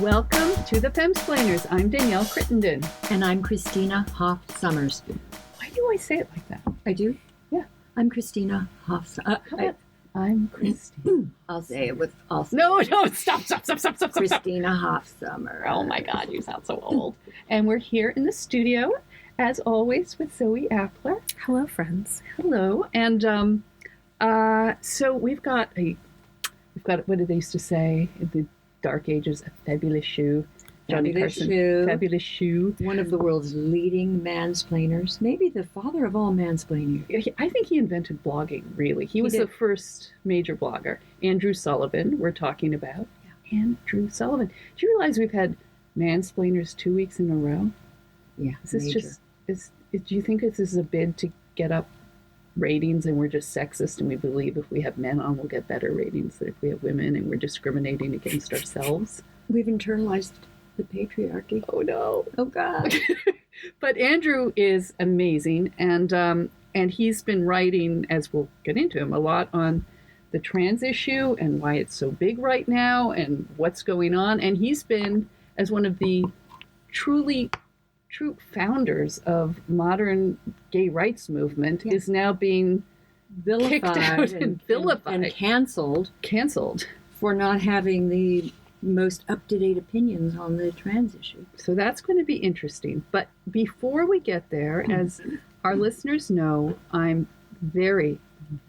Welcome to the Femsplainers. I'm Danielle Crittenden. And I'm Christina Hoff-Summers. Why do you always say it like that? I do? Yeah. I'm Christina Hoff-Summers. I'm Christina. I'll say it with... No, stop. Christina Hoff-Summers. Oh my God, you sound so old. And we're here in the studio, as always, with Zoe Appler. Hello, friends. Hello. And so we've got, what did they used to say in the dark ages, a fabulous shoe. Johnny Carson. Fabulous shoe. One of the world's leading mansplainers. Maybe the father of all mansplaining. I think he invented blogging, really. He was the first major blogger. Andrew Sullivan, we're talking about. Yeah. Andrew Sullivan. Do you realize we've had mansplainers 2 weeks in a row? Yeah, Is this do you think this is a bid to get up ratings and we're just sexist and we believe if we have men on we'll get better ratings than if we have women and we're discriminating against ourselves? We've internalized the patriarchy. Oh no. Oh God. But Andrew is amazing, and he's been writing, as we'll get into him, a lot on the trans issue and why it's so big right now and what's going on. And he's been, as one of the true founders of modern gay rights movement, is now being vilified, kicked out and vilified and canceled for not having the most up-to-date opinions on the trans issue. So that's going to be interesting. But before we get there, as our listeners know, I'm very,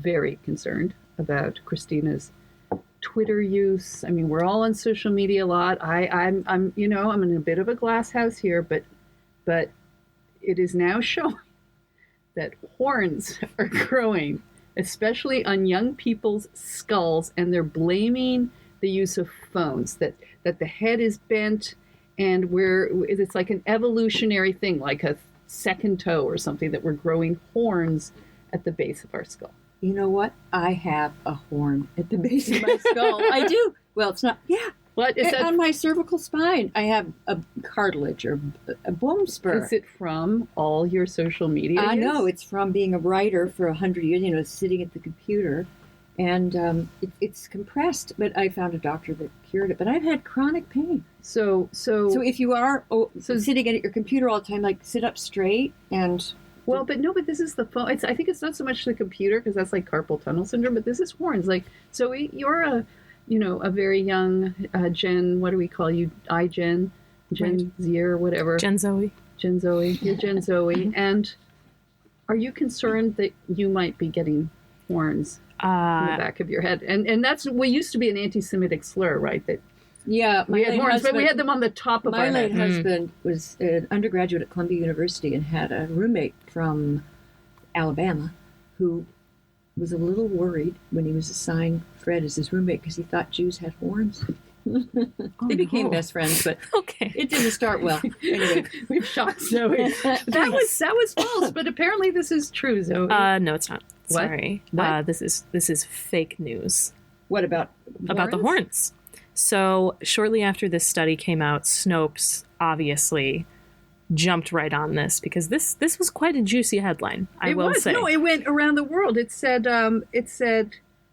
very concerned about Christina's Twitter use. I mean, we're all on social media a lot. I'm in a bit of a glass house here, but it is now showing that horns are growing, especially on young people's skulls, and they're blaming the use of phones, that the head is bent, and it's like an evolutionary thing, like a second toe or something, that we're growing horns at the base of our skull. You know what? I have a horn at the base of my skull. I do. Well, it's not. Yeah. What is that? On my cervical spine, I have a cartilage or a bone spur. Is it from all your social media? No, it's from being a writer for 100 years, sitting at the computer. And it's compressed, but I found a doctor that cured it. But I've had chronic pain. So if you are sitting at your computer all the time, like sit up straight and... Well, but this is the phone. I think it's not so much the computer, because that's like carpal tunnel syndrome, but this is horns. Like, so you're a very young Gen, what do we call you? Gen Z or whatever. Gen Zoe. You're Gen Zoe. And are you concerned that you might be getting horns in the back of your head? And that's what used to be an anti-Semitic slur, right? That we had horns, but we had them on the top of our head. My late husband was an undergraduate at Columbia University and had a roommate from Alabama who was a little worried when he was assigned Fred as his roommate because he thought Jews had horns. They became best friends, but it didn't start well. Anyway, we've shocked Zoe. That was false, but apparently this is true, Zoe. No, it's not. What? Sorry. What? This is fake news. What about the horns? So shortly after this study came out, Snopes obviously jumped right on this because this was quite a juicy headline. I will say. No, it went around the world. It said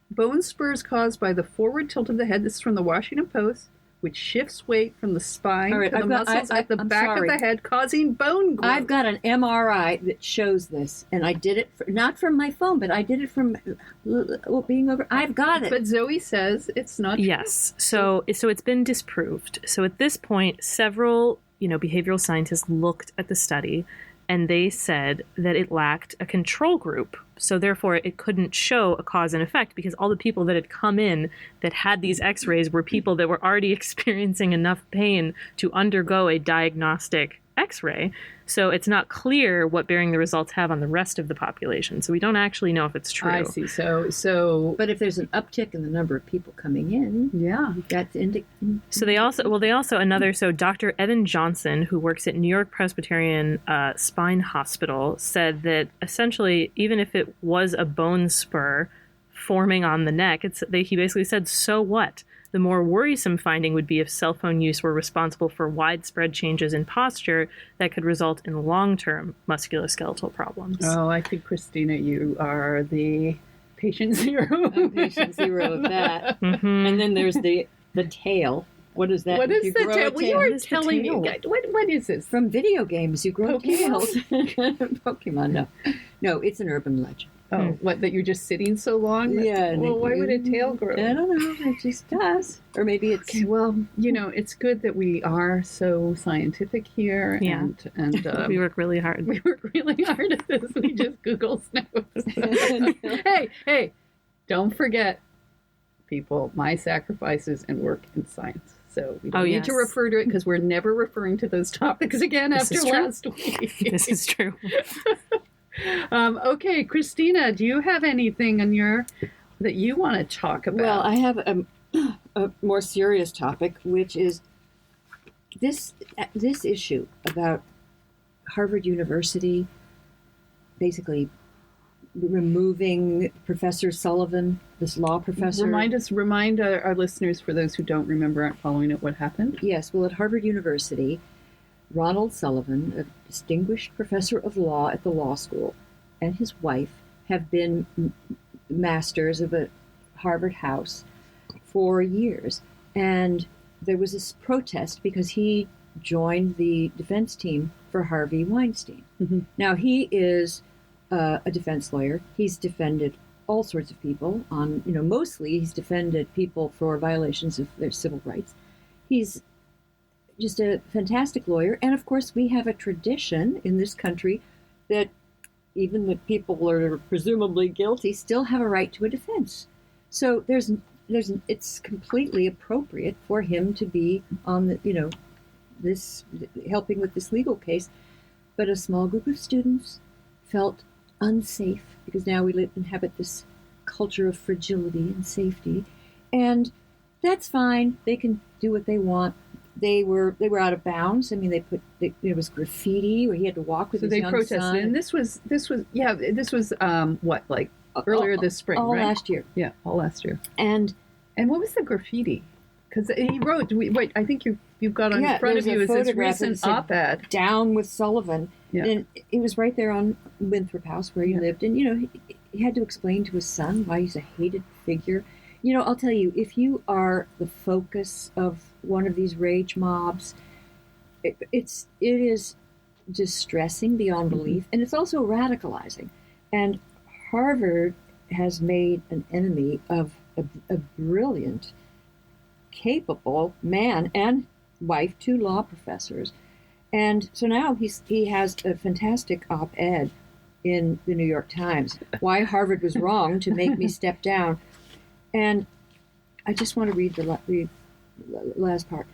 bone spurs caused by the forward tilt of the head. This is from the Washington Post, which shifts weight from the spine to the muscles at the back of the head, causing bone growth. I've got an MRI that shows this, and I did it not from my phone, but I did it from being over. I've got it. But Zoe says it's not true. Yes. So it's been disproved. So at this point, several behavioral scientists looked at the study, and they said that it lacked a control group. So therefore, it couldn't show a cause and effect because all the people that had come in that had these x-rays were people that were already experiencing enough pain to undergo a diagnostic x-ray. So it's not clear what bearing the results have on the rest of the population. So we don't actually know if it's true. I see. So but if there's an uptick in the number of people coming in, that's So Dr. Evan Johnson, who works at New York Presbyterian Spine Hospital, said that essentially, even if it was a bone spur forming on the neck, he basically said, so what? The more worrisome finding would be if cell phone use were responsible for widespread changes in posture that could result in long-term musculoskeletal problems. Oh, I think, Christina, you are the patient zero. I'm patient zero of that. Mm-hmm. And then there's the tail What is that? What If is the grow a tail? Well, you tail? were What is the telling me. tail? What is this? From video games, you grow tails. Pokemon? Pokemon, no. No, it's an urban legend. Oh, what, that you're just sitting so long? Yeah. Well, why would a tail grow? I don't know. It just does. Or maybe it's... Okay, well, it's good that we are so scientific here. Yeah. And We work really hard. we work really hard at this. We just Google snows. Hey, don't forget, people, my sacrifices and work in science. So we don't need to yes. refer to it because we're never referring to those topics again This after is true. last week. This is true. Okay, Christina, do you have anything that you want to talk about? Well, I have a more serious topic, which is this issue about Harvard University basically removing Professor Sullivan, this law professor. Remind our listeners, for those who don't remember, aren't following it, what happened. Yes, well, at Harvard University, Ronald Sullivan, a distinguished professor of law at the law school, and his wife have been masters of a Harvard house for years. And there was this protest because he joined the defense team for Harvey Weinstein. Mm-hmm. Now, he is a defense lawyer. He's defended all sorts of people on, mostly he's defended people for violations of their civil rights. He's just a fantastic lawyer. And of course, we have a tradition in this country that even the people who are presumably guilty still have a right to a defense. So it's completely appropriate for him to be on the, this helping with this legal case. But a small group of students felt unsafe because now we inhabit this culture of fragility and safety, and that's fine. They can do what they want. They were out of bounds. I mean, there was graffiti where he had to walk with his young son. So they protested, and this was what, like earlier this spring, all right? last year. Yeah, all last year. And what was the graffiti? Because he wrote. Wait, I think you've got on in front of you is this recent op-ed. "Down with Sullivan," Yeah. and it was right there on Winthrop House where he lived. And he had to explain to his son why he's a hated figure. I'll tell you, if you are the focus of one of these rage mobs, it is distressing beyond belief, and it's also radicalizing. And Harvard has made an enemy of a brilliant, capable man and wife, 2 law professors. And so now he has a fantastic op-ed in the New York Times, why Harvard was wrong to make me step down. And I just want to read the last part.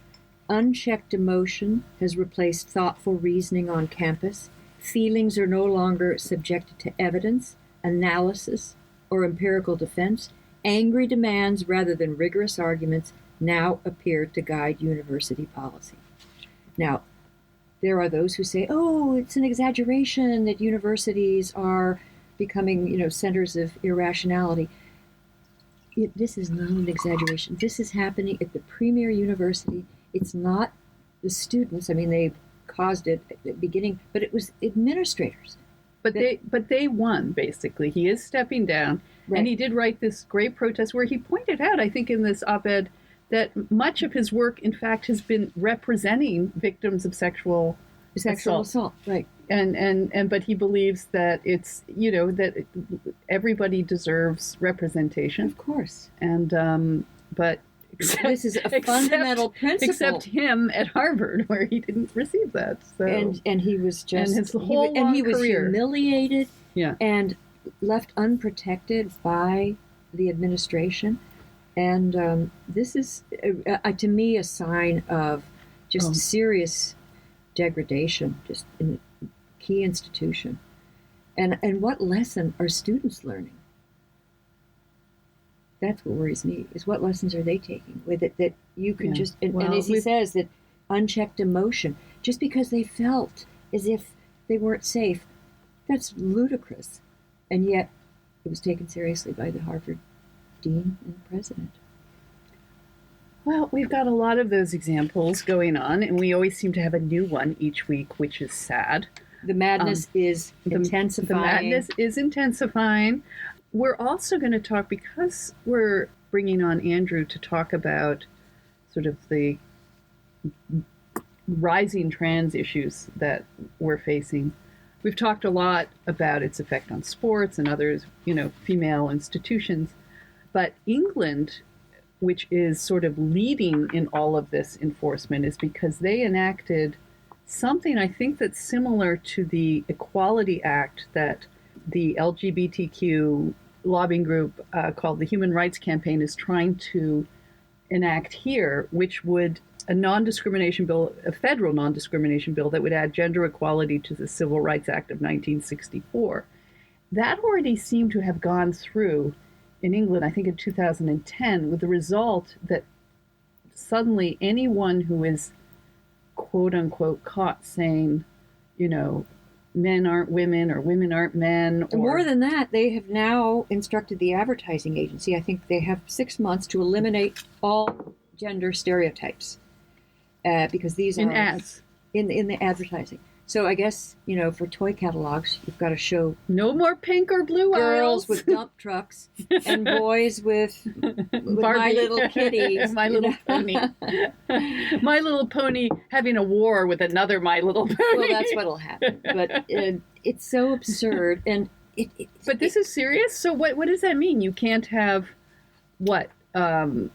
"Unchecked emotion has replaced thoughtful reasoning on campus. Feelings are no longer subjected to evidence, analysis, or empirical defense. Angry demands rather than rigorous arguments now appear to guide university policy." Now, there are those who say, "Oh, it's an exaggeration that universities are becoming, centers of irrationality." This is not an exaggeration. This is happening at the premier university. It's not the students. I mean, they caused it at the beginning, but it was administrators. But they won, basically. He is stepping down. Right. And he did write this great protest where he pointed out, I think in this op-ed, that much of his work, in fact, has been representing victims of sexual assault. Right. But he believes that it's, that everybody deserves representation. Of course. And, but this is a fundamental principle. Except him at Harvard, where he didn't receive that. So. And he was just, and his whole long he was career. humiliated. Yeah. And left unprotected by the administration. And this is, to me, a sign of just serious degradation, just in a key institution. And what lesson are students learning? That's what worries me, is what lessons are they taking with it, that you can just, and as he says, that unchecked emotion, just because they felt as if they weren't safe, that's ludicrous. And yet it was taken seriously by the Harvard dean and president. Well, we've got a lot of those examples going on, and we always seem to have a new one each week, which is sad. The madness is intensifying. The madness is intensifying. We're also going to talk, because we're bringing on Andrew to talk about sort of the rising trans issues that we're facing. We've talked a lot about its effect on sports and others, female institutions. But England, which is sort of leading in all of this enforcement, is because they enacted something I think that's similar to the Equality Act that the LGBTQ lobbying group called the Human Rights Campaign is trying to enact here, which would a non-discrimination bill, a federal non-discrimination bill that would add gender equality to the Civil Rights Act of 1964. That already seemed to have gone through in England, I think in 2010, with the result that suddenly anyone who is quote unquote caught saying, men aren't women or women aren't men. Or more than that, they have now instructed the advertising agency. I think they have 6 months to eliminate all gender stereotypes because these in are ads in the advertising. So I guess for toy catalogs, you've got to show no more pink or blue girls aisles. with dump trucks and boys with My Little Kitty, My Little Pony, My Little Pony having a war with another My Little Pony. Well, that's what'll happen. But it's so absurd, and But this is serious. So what does that mean? You can't have what? Can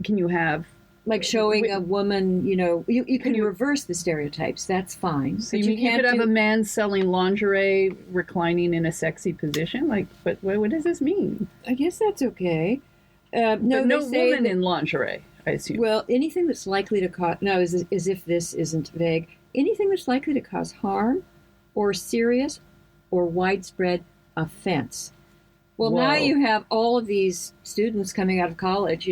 you have? Like showing a woman, you can reverse the stereotypes. That's fine. So you could have a man selling lingerie, reclining in a sexy position. But what does this mean? I guess that's okay. No woman in lingerie, I assume. Well, anything that's likely to cause as if this isn't vague. Anything that's likely to cause harm, or serious, or widespread offense. Well, Whoa. Now you have all of these students coming out of college,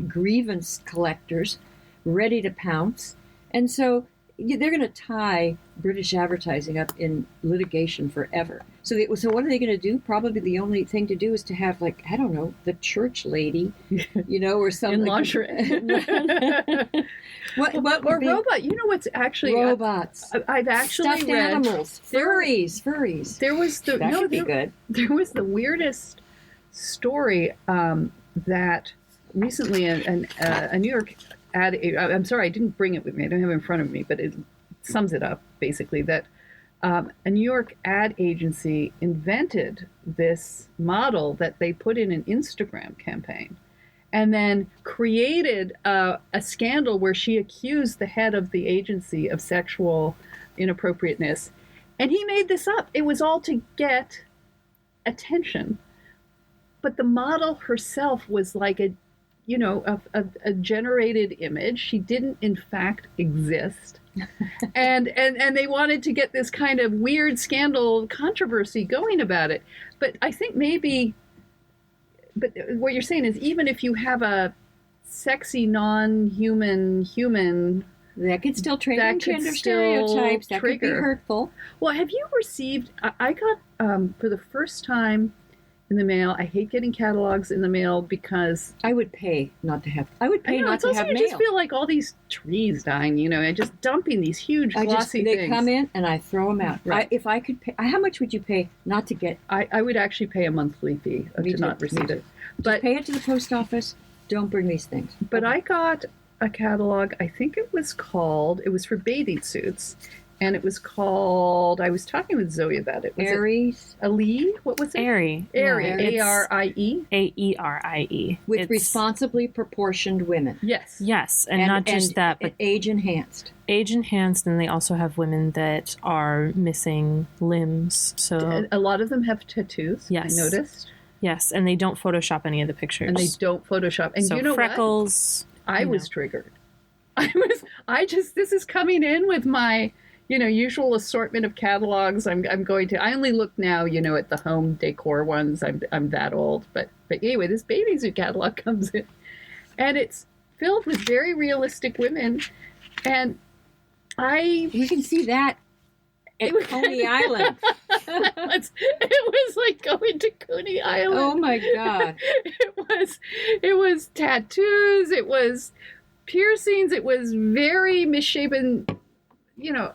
grievance collectors, ready to pounce. And so they're going to tie British advertising up in litigation forever. So what are they going to do? Probably the only thing to do is to have, the church lady, or something. In lingerie. What or robot. You know what's actually... Robots. I've actually Stuffed read... animals. Furries. There was the... That could be good. There was the weirdest story that recently a New York ad... I'm sorry, I didn't bring it with me. I don't have it in front of me, but it sums it up, basically, that a New York ad agency invented this model that they put in an Instagram campaign and then created a scandal where she accused the head of the agency of sexual inappropriateness. And he made this up. It was all to get attention. But the model herself was like a generated image. She didn't, in fact, exist. and they wanted to get this kind of weird scandal controversy going about it. But I think but what you're saying is even if you have a sexy non-human human, that could still trigger gender stereotypes. That could be hurtful. Well, have you received? I got for the first time in the mail. I hate getting catalogs in the mail because I would pay not to have. I would pay not to have mail. I just feel like all these trees dying, and just dumping these huge glossy things. They come in and I throw them out. Right. If I could pay, how much would you pay not to get? I would actually pay a monthly fee to not receive it. But pay it to the post office. Don't bring these things. But I got a catalog. I think it was for bathing suits. And it was called, I was talking with Zoe about it. Was Aries? Alie? What was it? Aerie. Aerie. A-R-I-E? A-E-R-I-E. With responsibly proportioned women. Yes. Yes, and not just that, but age enhanced. Age enhanced, and they also have women that are missing limbs. So a lot of them have tattoos, yes. I noticed. Yes, and they don't Photoshop any of the pictures. And they don't Photoshop. And so you know freckles, what? I was triggered. This is coming in with my... usual assortment of catalogs. I only look now, at the home decor ones. I'm that old, but anyway, this bathing suit catalog comes in, and it's filled with very realistic women, and we can see that at Coney Island. It was like going to Coney Island. Oh my God! It was tattoos. It was piercings. It was very misshapen.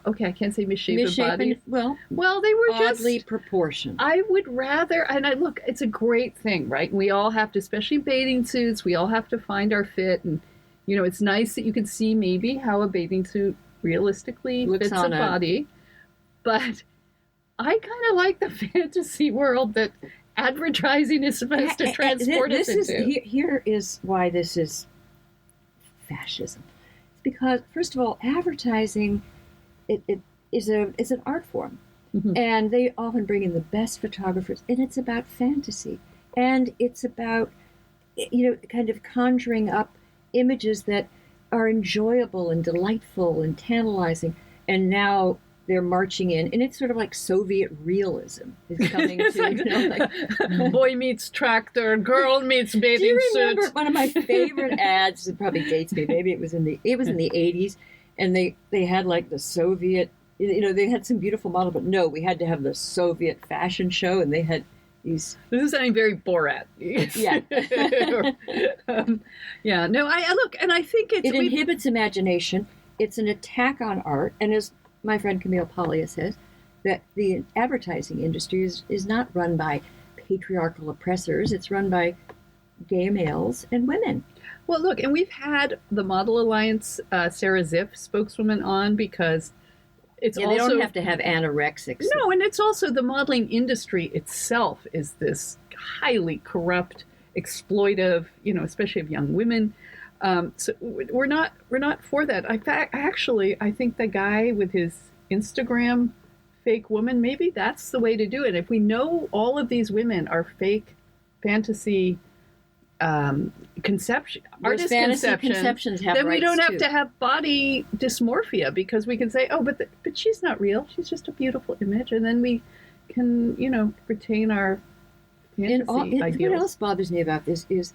Okay, I can't say misshapen bodies. Well, they were oddly proportioned. I would rather, look, it's a great thing, right? We all have to, especially bathing suits, we all have to find our fit, and You know, it's nice that you can see maybe how a bathing suit realistically Looks fits a on a- body, but I kind of like the fantasy world that advertising is supposed to transport us into. Here is why this is fascism. It's because, first of all, advertising it is an art form, and they often bring in the best photographers, and it's about fantasy, and it's about kind of conjuring up images that are enjoyable and delightful and tantalizing, and now they're marching in, and it's sort of like Soviet realism is coming to Boy meets tractor, girl meets bathing suit. Do you remember one of my favorite ads? It probably dates me. Maybe it was in the 80s, and they had like the Soviet. They had some beautiful model, but no, we had to have the Soviet fashion show, and they had these. This is sounding very Borat. Yeah. Yeah. No, I look, and I think it inhibits imagination. It's an attack on art, and as my friend Camille Paglia says, that the advertising industry is not run by patriarchal oppressors. It's run by gay males and women. Well, look, and we've had the Model Alliance Sarah Ziff spokeswoman on because it's also... They don't have to have anorexics. No, and it's also the modeling industry itself is this highly corrupt, exploitive, especially of young women. So we're not for that. In fact, actually, I think the guy with his Instagram fake woman, maybe that's the way to do it. If we know all of these women are fake fantasy conception, artist conceptions, then we don't have to have body dysmorphia because we can say, oh, but she's not real. She's just a beautiful image, and then we can retain our fantasy ideals. What else bothers me about this is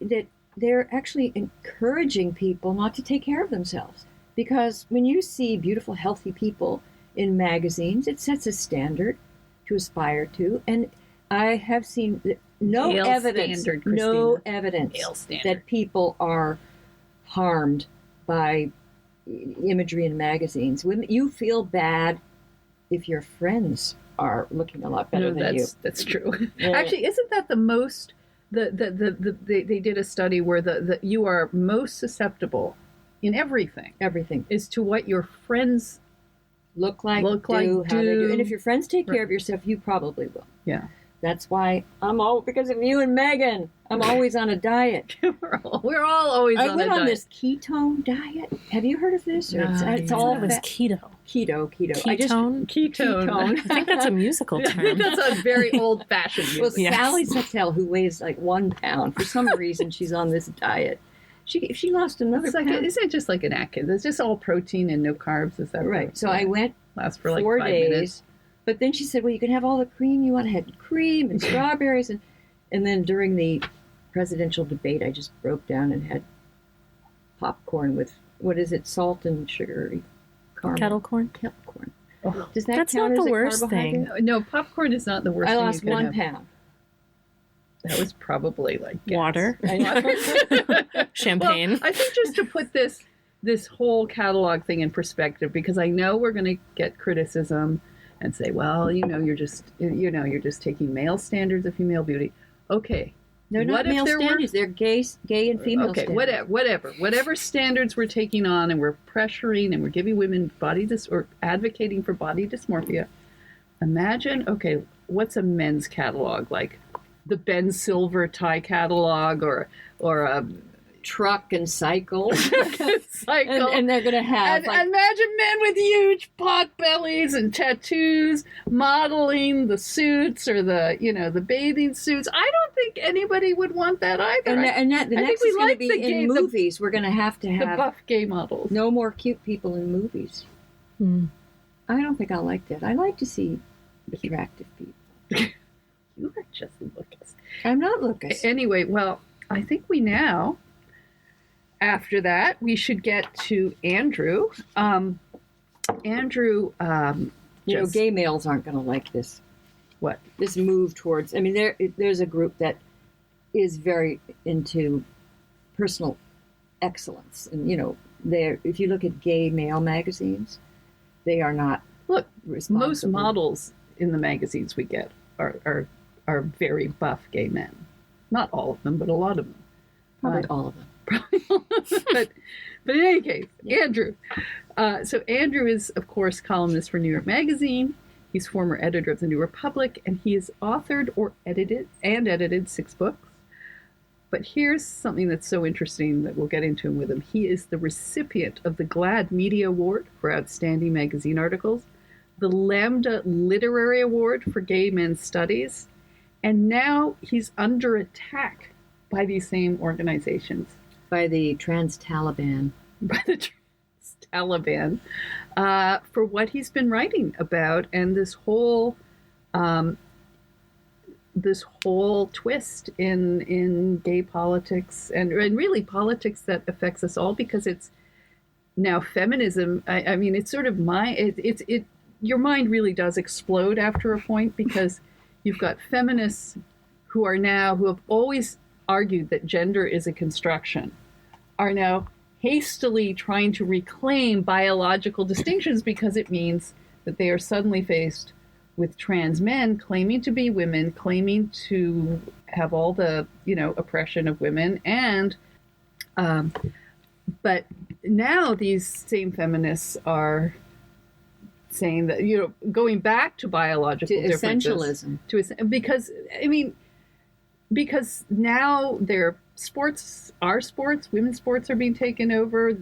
that they're actually encouraging people not to take care of themselves. Because when you see beautiful, healthy people in magazines, it sets a standard to aspire to. And I have seen no evidence that people are harmed by imagery in magazines. You feel bad if your friends are looking a lot better than you. That's true. Actually, isn't that the most... they did a study where you are most susceptible in everything is to what your friends look like, do, how they do. And if your friends take care of yourself, you probably will. Yeah. That's why because of you and Megan, I'm always on a diet. We're all always on a diet. I went on this ketone diet. Have you heard of this? It's all keto. Keto. Ketone. I think that's a musical term. I think that's a very old-fashioned music. Well, yes. Sally Sattel, who weighs like 1 pound, for some reason she's on this diet. She lost another pound. Isn't it just like an Atkins? It's just all protein and no carbs. Is that right? So I went last for like 4 5 days. minutes. But then she said, well, you can have all the cream you want. I had cream and strawberries. And then during the presidential debate, I just broke down and had popcorn with, salt and sugary caramel. Kettle corn? Kettle corn. Oh. Does that That's count not as the a worst carbohydrate? thing. No, popcorn is not the worst I thing. lost 1 pound. That was probably like gas. Water. Champagne. Well, I think just to put this whole catalog thing in perspective, because I know we're going to get criticism and say, well, you're just taking male standards of female beauty. Okay. They're not male standards. They're gay and female standards. Whatever standards we're taking on and we're pressuring and we're giving women or advocating for body dysmorphia. Imagine, okay, what's a men's catalog? Like the Ben Silver tie catalog or a truck and cycle. And they're going to have... imagine men with huge pot bellies and tattoos modeling the suits or the bathing suits. I don't think anybody would want that either. The next is going to be in movies. We're going to have the buff gay models. No more cute people in movies. I don't think I'll like that. I like to see attractive people. You are just Lucas. I'm not Lucas. Anyway, well, I think we now... After that, we should get to Andrew. Andrew, gay males aren't going to like this. What? This move towards... I mean, there's a group that is very into personal excellence. And, if you look at gay male magazines, they are not... Look, most models in the magazines we get are very buff gay men. Not all of them, but a lot of them. Probably all of them. probably but in any case, Andrew. So Andrew is, of course, columnist for New York Magazine. He's former editor of the New Republic, and he has authored or edited 6 books. But here's something that's so interesting that we'll get into with him. He is the recipient of the GLAAD Media Award for Outstanding Magazine Articles, the Lambda Literary Award for Gay Men's Studies, and now he's under attack by these same organizations. By the Trans-Taliban. By the Taliban, for what he's been writing about, and this whole twist in gay politics and really politics that affects us all, because it's now feminism. I mean, it's sort of your mind really does explode after a point, because you've got feminists who have always argued that gender is a construction, are now hastily trying to reclaim biological distinctions, because it means that they are suddenly faced with trans men claiming to be women, claiming to have all the, oppression of women. And, but now these same feminists are saying that, going back to biological differences. Essentialism. Because now women's sports are being taken over.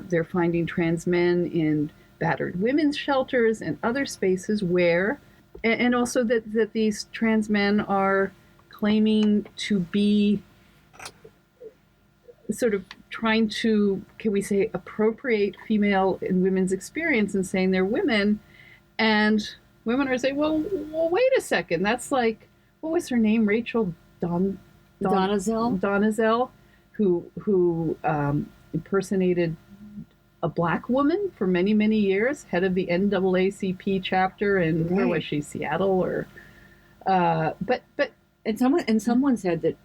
They're finding trans men in battered women's shelters and other spaces where, and also that these trans men are claiming to be sort of trying to, can we say, appropriate female and women's experience and saying they're women. And women are saying, well, wait a second. That's like, what was her name? Rachel Donazell, who impersonated a black woman for many, many years, head of the NAACP chapter in, where was she, Seattle, or but someone said that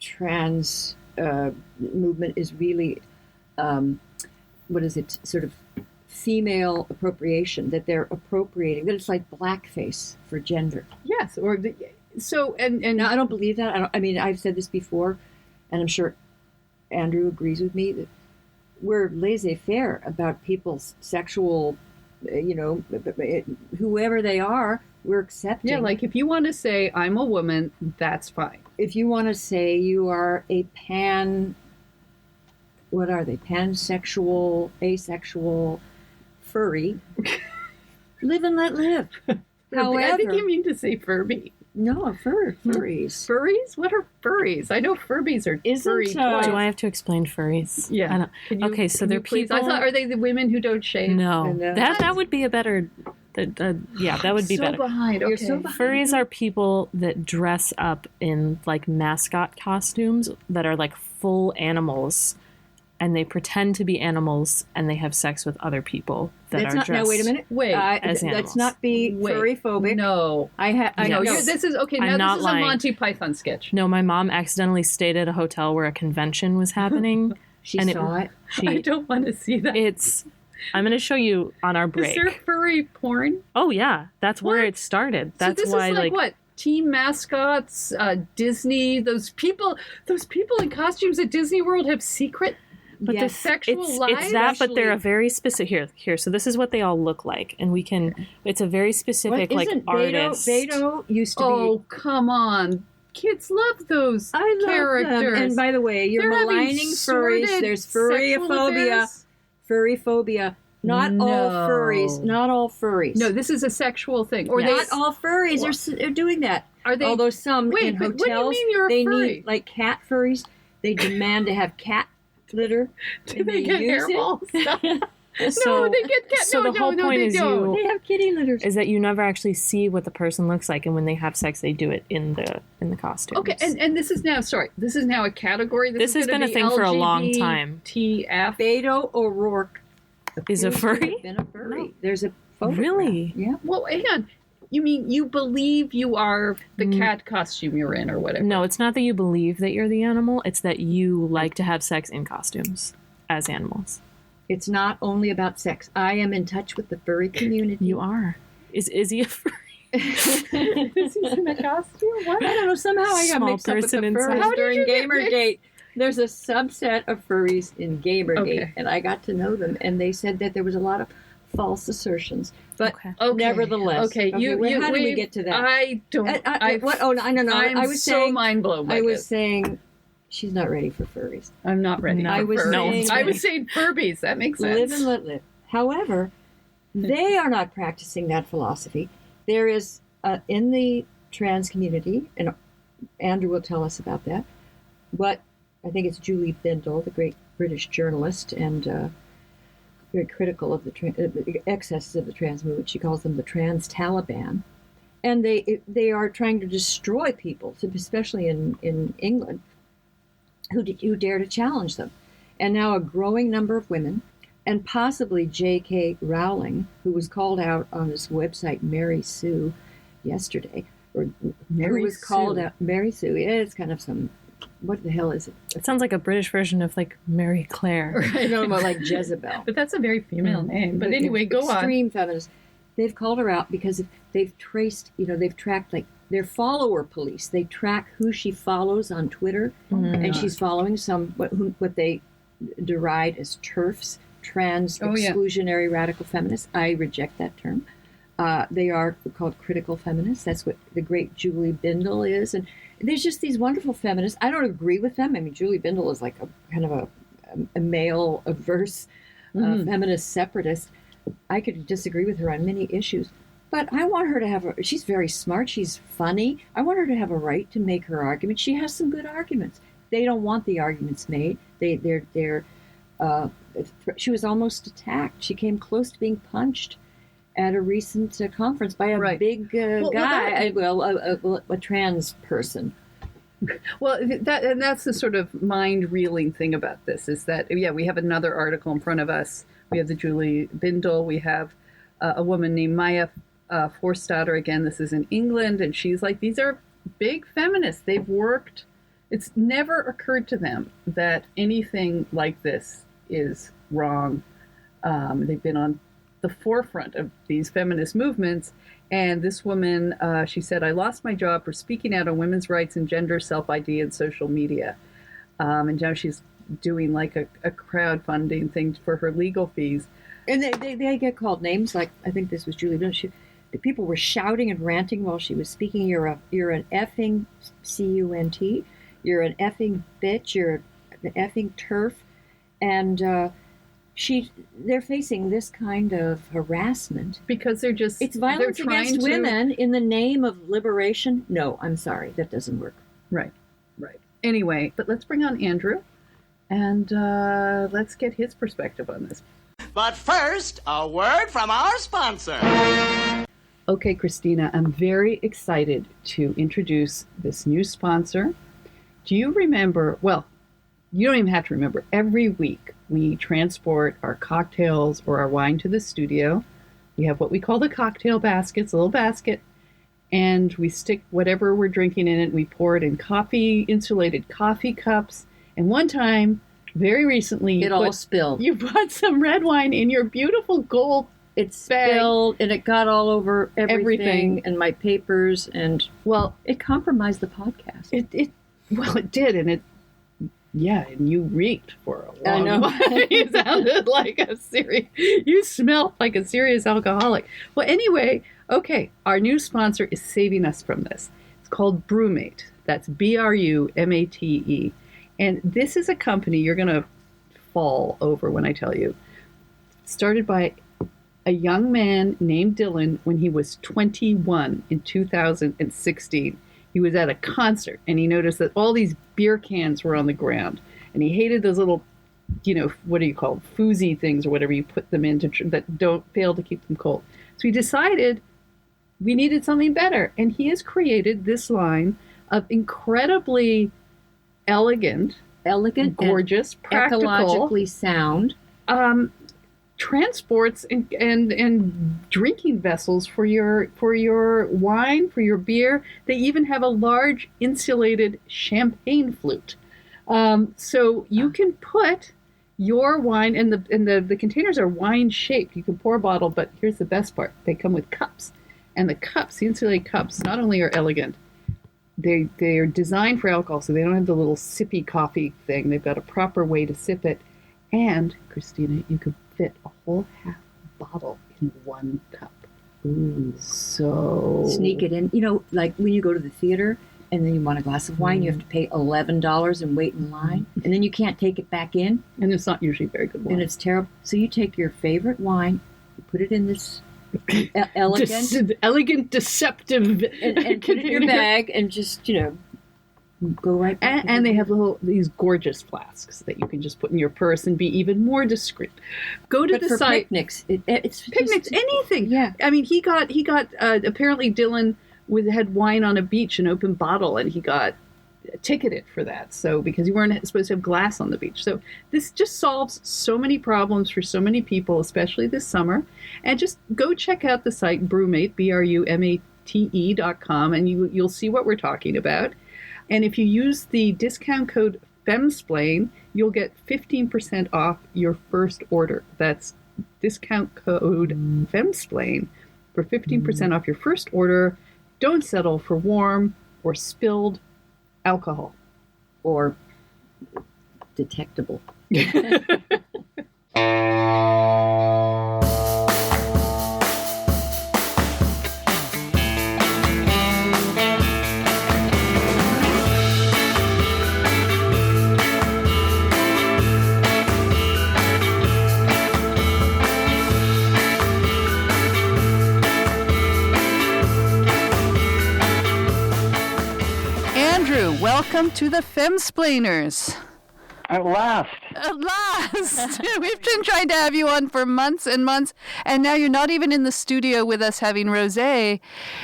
trans movement is really sort of female appropriation, that they're appropriating, that it's like blackface for gender. Yes, and now, I don't believe that. I've said this before, and I'm sure Andrew agrees with me, that we're laissez-faire about people's sexual, whoever they are, we're accepting. Yeah, like if you want to say, I'm a woman, that's fine. If you want to say you are a pansexual, asexual, furry, live and let live. However, I think you mean to say Furby. No, furries. Furries? What are furries? I know Furbies are furry toys. Do I have to explain furries? Yeah. Okay, so they're people. I thought, are they the women who don't shave? No, that would be a better. That would be better. Behind. Okay. You're so behind. Furries are people that dress up in like mascot costumes that are like full animals, and they pretend to be animals, and they have sex with other people that are dressed. Now, wait a minute. as animals. Let's not be furry phobic. No, this is okay. I'm now this is lying. a Monty Python sketch. No, my mom accidentally stayed at a hotel where a convention was happening. She saw it. I don't want to see that. I'm going to show you on our break. Is there furry porn? Oh yeah, that's where it started. That's so this why is like what? Team mascots, Disney. Those people in costumes at Disney World have secret. But the sexual lives? It's that, but they're a very specific... Here. So this is what they all look like. And we can... It's a very specific, artist. Beto used to be... Oh, come on. Kids love those characters. Them. And by the way, you're maligning furries. There's furryphobia. Not all furries. No, this is a sexual thing. Or not all furries are doing that. Are they? Although some in hotels, what do you mean you're a furry? Need, like cat furries, they demand to have cat litter. Do they get hairballs? So, no, they get cat. So the whole point is they have kitty litters. Is that you never actually see what the person looks like, and when they have sex, they do it in the costume. Okay, and this is now a category. This has been a thing for a long time. TF. Beto O'Rourke is a furry. Been a furry. No. There's a photograph. Really? Yeah. Well, hang on. You mean you believe you are the cat costume you're in, or whatever? No, it's not that you believe that you're the animal. It's that you like to have sex in costumes as animals. It's not only about sex. I am in touch with the furry community. You are. Is he a furry? Is he in a costume? What? I don't know. Somehow I got mixed up with the furries during Gamergate. There's a subset of furries in Gamergate, Okay. and I got to know them, and they said that there was a lot of false assertions. But Okay. nevertheless, Okay. how did we get to that? I don't. What? Oh, no, no. I'm I was so saying, mind blown by I was this. saying, she's not ready for furries. I'm not ready. No. for I was furries. saying- I was saying Furbies. That makes sense. Live and let live. However, they are not practicing that philosophy. There is in the trans community, and Andrew will tell us about that. But I think it's Julie Bindel, the great British journalist, and very critical of the excesses of the trans movement. She calls them the trans Taliban, and they are trying to destroy people, especially in England, who dare to challenge them. And now a growing number of women, and possibly J.K. Rowling, who was called out on this website Mary Sue yesterday, or Mary who was Sue. called out Mary Sue. Yeah, it's kind of some. What the hell is it? It sounds like a British version of like Mary Claire. I know, more like Jezebel. But that's a very female name. But anyway, go on. Extreme feminists. They've called her out because they've traced, they've tracked, like, their follower police. They track who she follows on Twitter, and she's following what they deride as TERFs, trans exclusionary radical feminists. I reject that term. They are called critical feminists. That's what the great Julie Bindel is. And there's just these wonderful feminists. I don't agree with them. I mean, Julie Bindel is like a kind of a male averse feminist separatist. I could disagree with her on many issues, but I want her to she's very smart. She's funny. I want her to have a right to make her argument. She has some good arguments. They don't want the arguments made. She was almost attacked. She came close to being punched at a recent conference by a big guy, a trans person. Well, that's the sort of mind-reeling thing about this, is that, we have another article in front of us. We have the Julie Bindel. We have a woman named Maya Forstater. Again, this is in England, and she's like, these are big feminists. They've worked. It's never occurred to them that anything like this is wrong. They've been on the forefront of these feminist movements. And this woman, she said, I lost my job for speaking out on women's rights and gender self-ID in social media. And now she's doing like a crowdfunding thing for her legal fees. And they get called names, like, I think this was Julie Bindel. The people were shouting and ranting while she was speaking. You're an effing cunt. You're an effing bitch. You're an effing TERF. And they're facing this kind of harassment because it's violence against women in the name of liberation. No, I'm sorry, that doesn't work. Right. Anyway, but let's bring on Andrew, and let's get his perspective on this. But first, a word from our sponsor. Okay, Christina, I'm very excited to introduce this new sponsor. Do you remember? Well, you don't even have to remember. Every week we transport our cocktails or our wine to the studio. We have what we call the cocktail baskets, a little basket, and we stick whatever we're drinking in it. We pour it in insulated coffee cups. And one time, very recently, all spilled. You brought some red wine in your beautiful gold It spilled, and it got all over everything and my papers, and it compromised the podcast. It did, and it. Yeah, and you reeked for a long I know. while. You sounded like you smelled like a serious alcoholic. Well, anyway, okay, our new sponsor is saving us from this. It's called Brewmate. That's BRUMATE. And this is a company you're going to fall over when I tell you. Started by a young man named Dylan when he was 21 in 2016. He was at a concert, and he noticed that all these beer cans were on the ground. And he hated those little, what do you call them, foozy things or whatever you put them in that don't fail to keep them cold. So he decided we needed something better. And he has created this line of incredibly elegant, gorgeous, practical, ecologically sound transports and drinking vessels for your wine, for your beer. They even have a large insulated champagne flute, so you can put your wine, and the containers are wine shaped. You can pour a bottle, but here's the best part: they come with cups, and the insulated cups, not only are elegant, they are designed for alcohol, so they don't have the little sippy coffee thing. They've got a proper way to sip it. And, Christina, you could fit a whole half bottle in one cup. Ooh. So Sneak it in. You know, like when you go to the theater and then you want a glass of wine, you have to pay $11 and wait in line. And then you can't take it back in. And it's not usually very good wine. And it's terrible. So you take your favorite wine, you put it in this elegant, deceptive, and put it in your bag and just, go right back. And they have these gorgeous flasks that you can just put in your purse and be even more discreet. Go to the site. Picnics, it's picnics, just, anything. Yeah. I mean, he got apparently Dylan had wine on a beach, an open bottle, and he got ticketed for that. So because you weren't supposed to have glass on the beach. So this just solves so many problems for so many people, especially this summer. And just go check out the site Brumate, BRUMATE.com, and you'll see what we're talking about. And if you use the discount code FEMSPLAIN, you'll get 15% off your first order. That's discount code FEMSPLAIN for 15% off your first order. Don't settle for warm or spilled alcohol. Or detectable. Welcome to the Femsplainers. At last. We've been trying to have you on for months and months, and now you're not even in the studio with us having rosé.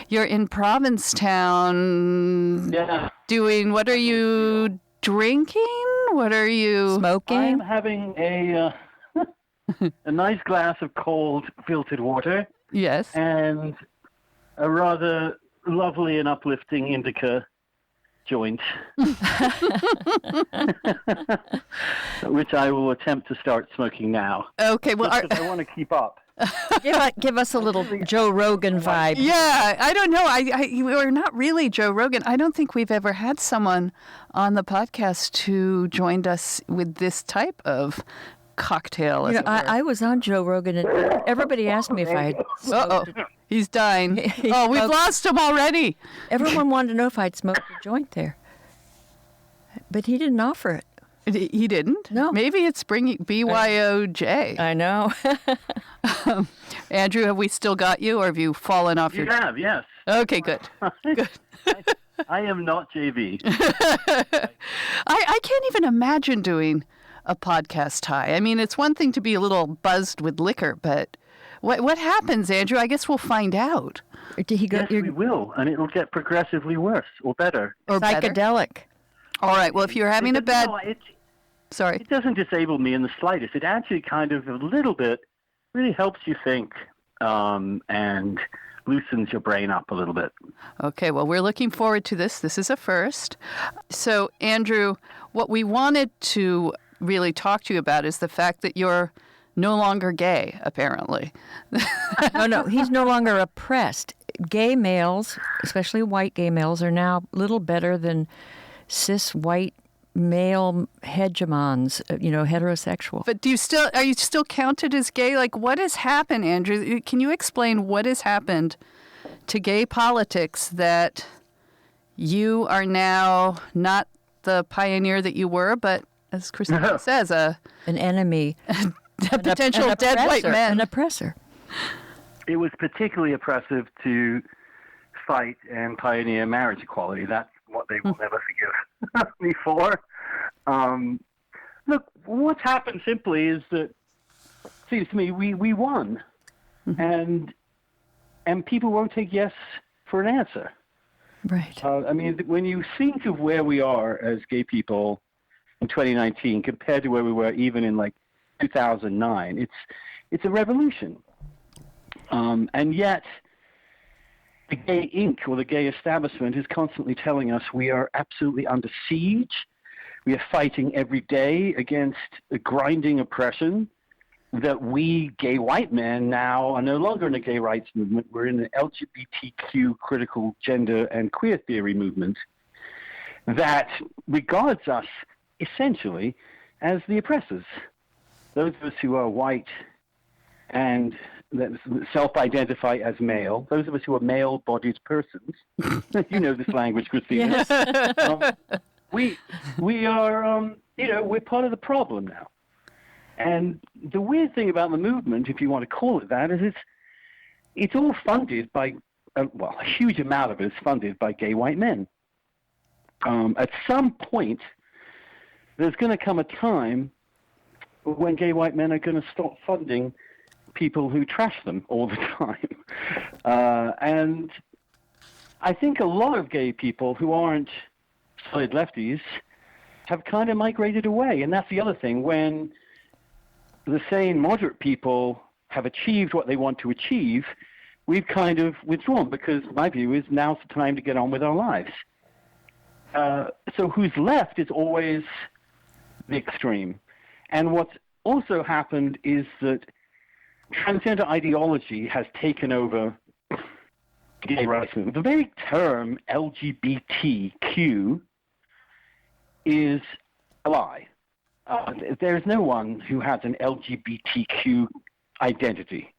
You're in Provincetown. Yeah. Doing, what are you drinking? What are you... Smoking? I'm having a nice glass of cold filtered water. Yes. And a rather lovely and uplifting indica joint, which I will attempt to start smoking now. Okay, well, I want to keep up. Give us a little Joe Rogan vibe. Yeah, I don't know. We're not really Joe Rogan. I don't think we've ever had someone on the podcast who joined us with this type of cocktail. I was on Joe Rogan, and everybody asked me if I had smoked. He's dying. We've lost him already. Everyone wanted to know if I'd smoked a joint there. But he didn't offer it. He didn't? No. Maybe it's bringing BYOJ. I know. Andrew, have we still got you, or have you fallen off your... You have, yes. Okay, good. Good. I am not JV. I can't even imagine doing a podcast high. I mean, it's one thing to be a little buzzed with liquor, but... What happens, Andrew? I guess we'll find out. Did he go? Yes, we will, and it'll get progressively worse or better. Or psychedelic. Better? All right. Well, if you're having a bad... Sorry. It doesn't disable me in the slightest. It actually kind of a little bit really helps you think and loosens your brain up a little bit. Okay. Well, we're looking forward to this. This is a first. So, Andrew, what we wanted to really talk to you about is the fact that you're no longer gay, apparently. No, he's no longer oppressed. Gay males, especially white gay males, are now little better than cis white male hegemons, heterosexual. But are you still counted as gay? Like, what has happened, Andrew? Can you explain what has happened to gay politics that you are now not the pioneer that you were, but, as Christina says, an enemy. A potential dead white man. An oppressor. It was particularly oppressive to fight and pioneer marriage equality. That's what they will never forgive me for. Look, what's happened simply is that, it seems to me, we won. And people won't take yes for an answer. Right. I mean, when you think of where we are as gay people in 2019 compared to where we were even in 2009, it's a revolution, and yet the gay Inc. or the gay establishment is constantly telling us we are absolutely under siege. We are fighting every day against a grinding oppression. That we gay white men now are no longer in a gay rights movement. We're in an LGBTQ critical gender and queer theory movement, that regards us essentially as the oppressors. Those of us who are white and that self-identify as male, those of us who are male-bodied persons, you know this language, Christina. We are, we're part of the problem now. And the weird thing about the movement, if you want to call it that, is it's all funded by, a huge amount of it is funded by gay white men. At some point, there's going to come a time when gay white men are going to stop funding people who trash them all the time. And I think a lot of gay people who aren't solid lefties have kind of migrated away. And that's the other thing. When the sane, moderate people have achieved what they want to achieve, we've kind of withdrawn, because my view is now's the time to get on with our lives. So who's left is always the extreme. And what's also happened is that transgender ideology has taken over gay rights movement. The very term LGBTQ is a lie. There's no one who has an LGBTQ identity.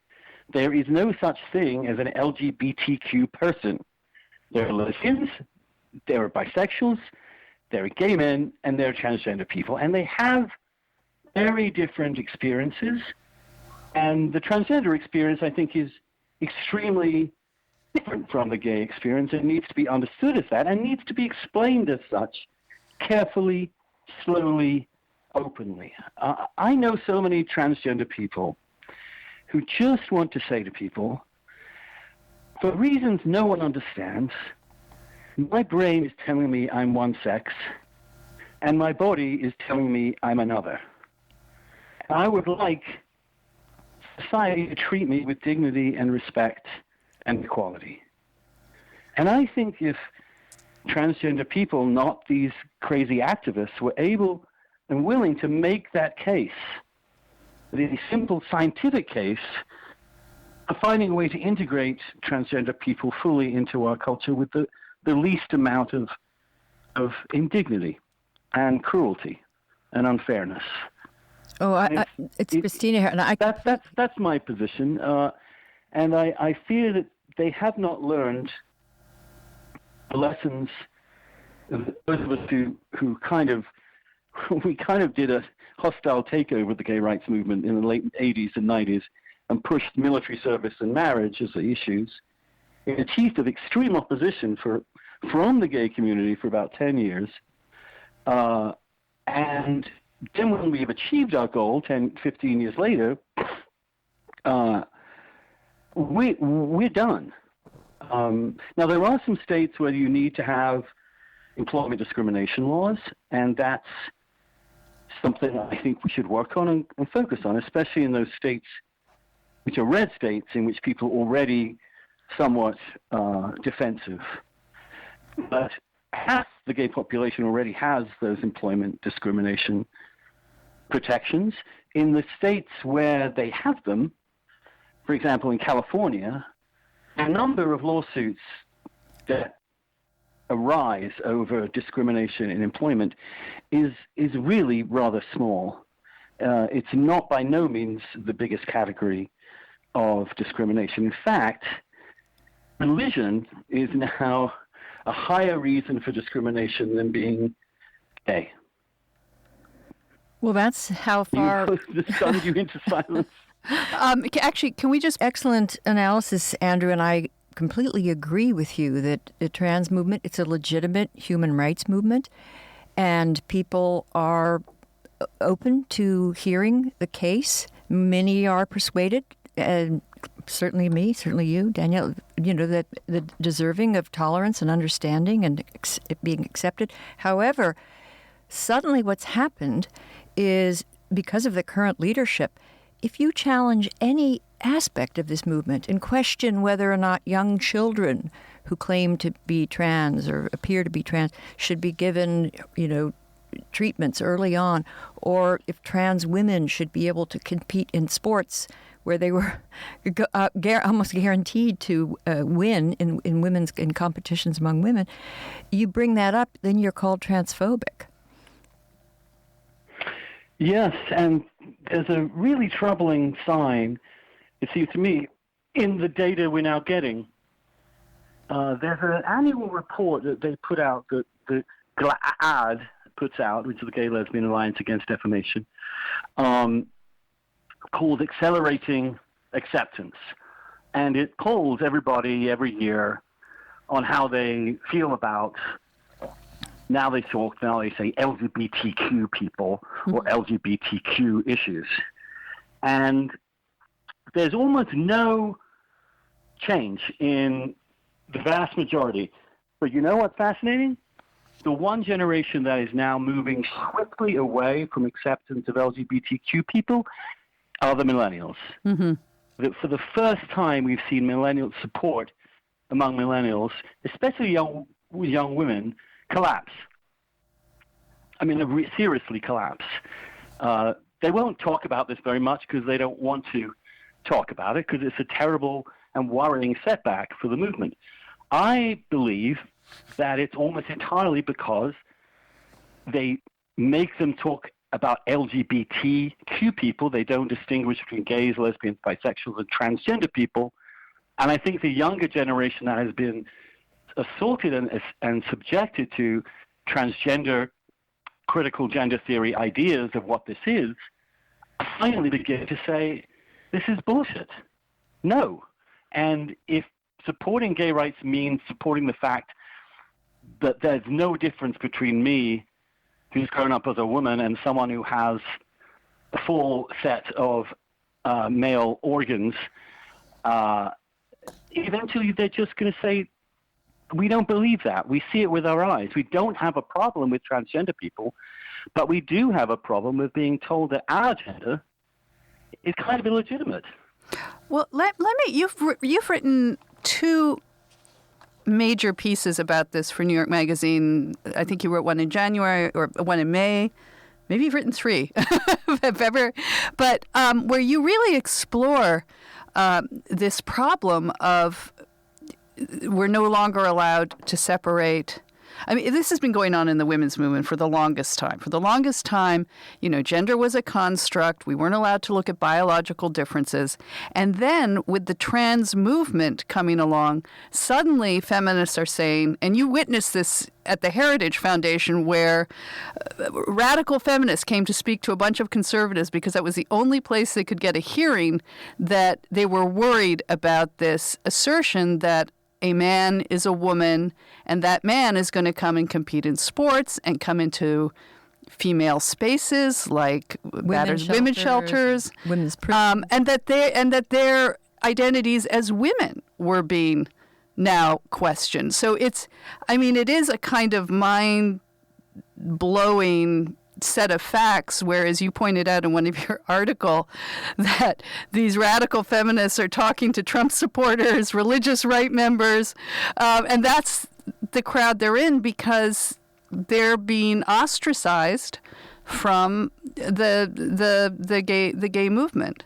There is no such thing as an LGBTQ person. There are lesbians, there are bisexuals, there are gay men, and there are transgender people. And they have very different experiences. And the transgender experience, I think, is extremely different from the gay experience and needs to be understood as that and needs to be explained as such, carefully, slowly, openly. I know so many transgender people who just want to say to people, for reasons no one understands, my brain is telling me I'm one sex, and my body is telling me I'm another. And I would like society to treat me with dignity and respect and equality. And I think if transgender people, not these crazy activists, were able and willing to make that case, the simple scientific case of finding a way to integrate transgender people fully into our culture with the least amount of indignity and cruelty and unfairness. Oh, it's Christina here, and that's my position, and I fear that they have not learned the lessons. Those of us who kind of did a hostile takeover of the gay rights movement in the late 80s and 90s and pushed military service and marriage as the issues in the teeth of extreme opposition from the gay community for about 10 years. And then when we've achieved our goal 10, 15 years later, we're done. Now, there are some states where you need to have employment discrimination laws, and that's something I think we should work on and focus on, especially in those states which are red states in which people are already somewhat defensive. But half the gay population already has those employment discrimination protections. In the states where they have them, for example, in California, the number of lawsuits that arise over discrimination in employment is really rather small. It's not by no means the biggest category of discrimination. In fact, religion is now a higher reason for discrimination than being gay. Well, that's how far... stunned you into silence. Actually, can we just... Excellent analysis, Andrew, and I completely agree with you that the trans movement, it's a legitimate human rights movement, and people are open to hearing the case. Many are persuaded, and certainly me, certainly you, Danielle, that the deserving of tolerance and understanding and being accepted. However, suddenly what's happened is, because of the current leadership, if you challenge any aspect of this movement and question whether or not young children who claim to be trans or appear to be trans should be given, treatments early on, or if trans women should be able to compete in sports where they were almost guaranteed to win in competitions among women, you bring that up, then you're called transphobic. Yes, and there's a really troubling sign, it seems to me, in the data we're now getting. There's an annual report that they put out, that the GLAAD puts out, which is the Gay Lesbian Alliance Against Defamation, called Accelerating Acceptance. And it polls everybody every year on how they feel about, now they say LGBTQ people or LGBTQ issues. And there's almost no change in the vast majority. But you know what's fascinating? The one generation that is now moving swiftly away from acceptance of LGBTQ people are the millennials. That for the first time, we've seen millennial support among millennials, especially young women, collapse. I mean, seriously collapse. They won't talk about this very much because they don't want to talk about it, because it's a terrible and worrying setback for the movement. I believe that it's almost entirely because they make them talk about LGBTQ people. They don't distinguish between gays, lesbians, bisexuals, and transgender people. And I think the younger generation that has been assaulted and subjected to transgender critical gender theory ideas of what this is, finally begin to say, this is bullshit. No. And if supporting gay rights means supporting the fact that there's no difference between me, who's grown up as a woman, and someone who has a full set of male organs, eventually they're just going to say, we don't believe that. We see it with our eyes. We don't have a problem with transgender people, but we do have a problem with being told that our gender is kind of illegitimate. Well, let me. You've written two major pieces about this for New York Magazine. I think you wrote one in January or one in May. Maybe you've written three, but where you really explore this problem of we're no longer allowed to separate. I mean, this has been going on in the women's movement for the longest time. For the longest time, gender was a construct. We weren't allowed to look at biological differences. And then with the trans movement coming along, suddenly feminists are saying, and you witnessed this at the Heritage Foundation, where radical feminists came to speak to a bunch of conservatives because that was the only place they could get a hearing, that they were worried about this assertion that a man is a woman, and that man is going to come and compete in sports and come into female spaces like women's shelters, women's prisons, and that their identities as women were being now questioned. So it is a kind of mind-blowing set of facts, whereas you pointed out in one of your article that these radical feminists are talking to Trump supporters, religious right members, and that's the crowd they're in because they're being ostracized from the gay movement.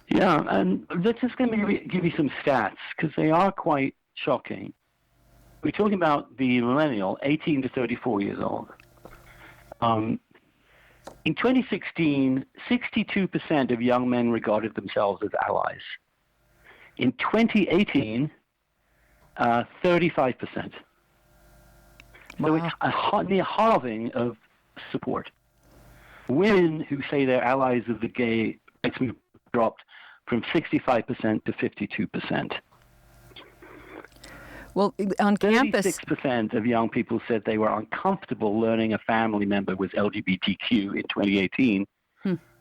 Yeah, and let's just give you some stats because they are quite shocking. We're talking about the millennial, 18 to 34 years old. In 2016, 62% of young men regarded themselves as allies. In 2018, 35%. Wow. So it's near halving of support. Women who say they're allies of the gay rights movement dropped from 65% to 52%. Well, on campus, 36% of young people said they were uncomfortable learning a family member was LGBTQ in 2018,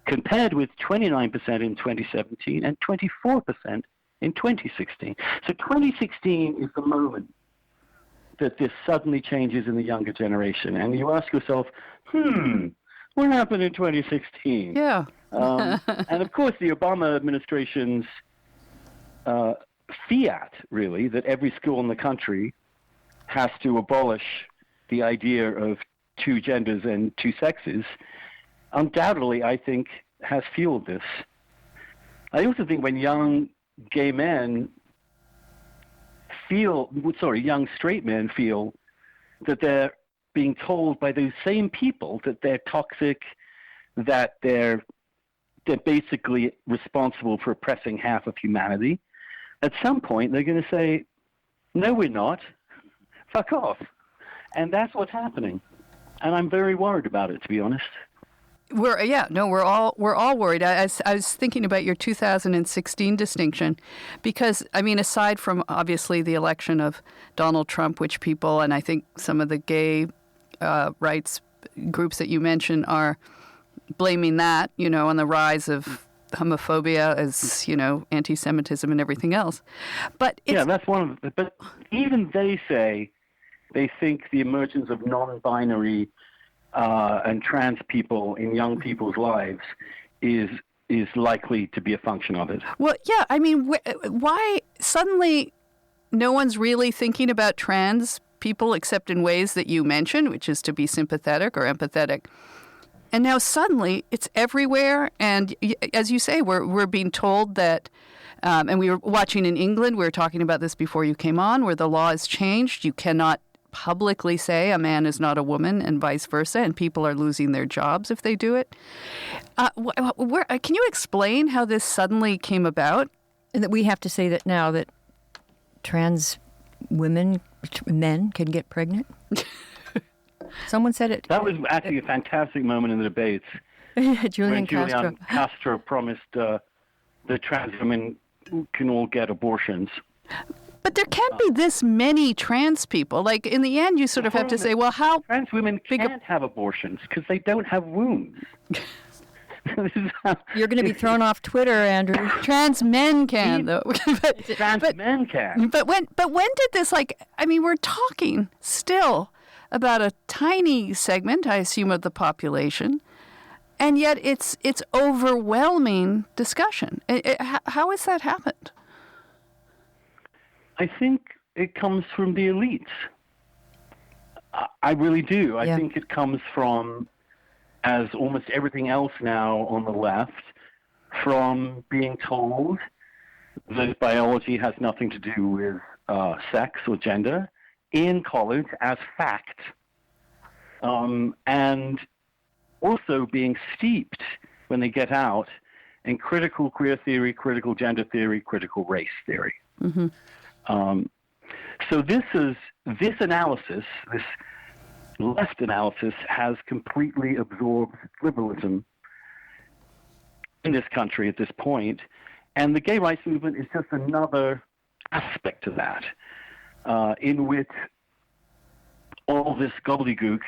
compared with 29% in 2017 and 24% in 2016. So 2016 is the moment that this suddenly changes in the younger generation. And you ask yourself, what happened in 2016? Yeah. And of course, the Obama administration's fiat, really, that every school in the country has to abolish the idea of two genders and two sexes, undoubtedly, I think, has fueled this. I also think when young gay men young straight men feel that they're being told by those same people that they're toxic, that they're basically responsible for oppressing half of humanity, at some point they're going to say, no, we're not. Fuck off. And that's what's happening. And I'm very worried about it, to be honest. We're all worried. I was thinking about your 2016 distinction because, I mean, aside from obviously the election of Donald Trump, which people, and I think some of the gay rights groups that you mentioned are blaming that, on the rise of homophobia as, anti-Semitism and everything else. But that's one of the, but even they say they think the emergence of non-binary and trans people in young people's lives is likely to be a function of it. Well, yeah, I mean, why suddenly no one's really thinking about trans people except in ways that you mentioned, which is to be sympathetic or empathetic. And now suddenly it's everywhere. And as you say, we're being told that, and we were watching in England, we were talking about this before you came on, where the law has changed. You cannot publicly say a man is not a woman and vice versa, and people are losing their jobs if they do it. Can you explain how this suddenly came about? And that we have to say that now that trans men can get pregnant? Someone said it. That was actually a fantastic moment in the debates. Julian Castro promised that trans women can all get abortions. But there can't be this many trans people. Like, in the end, you sort of have to say, well, how... Trans women can't have abortions because they don't have wombs. You're going to be thrown off Twitter, Andrew. Trans men can, though. Trans men can. But when did this, we're talking still about a tiny segment, I assume, of the population, and yet it's overwhelming discussion. How has that happened? I think it comes from the elites. I really do. I think it comes from, as almost everything else now on the left, from being told that biology has nothing to do with sex or gender in college as fact, and also being steeped when they get out in critical queer theory, critical gender theory, critical race theory. Mm-hmm. So this analysis, this left analysis, has completely absorbed liberalism in this country at this point, and the gay rights movement is just another aspect of that, in which all this gobbledygook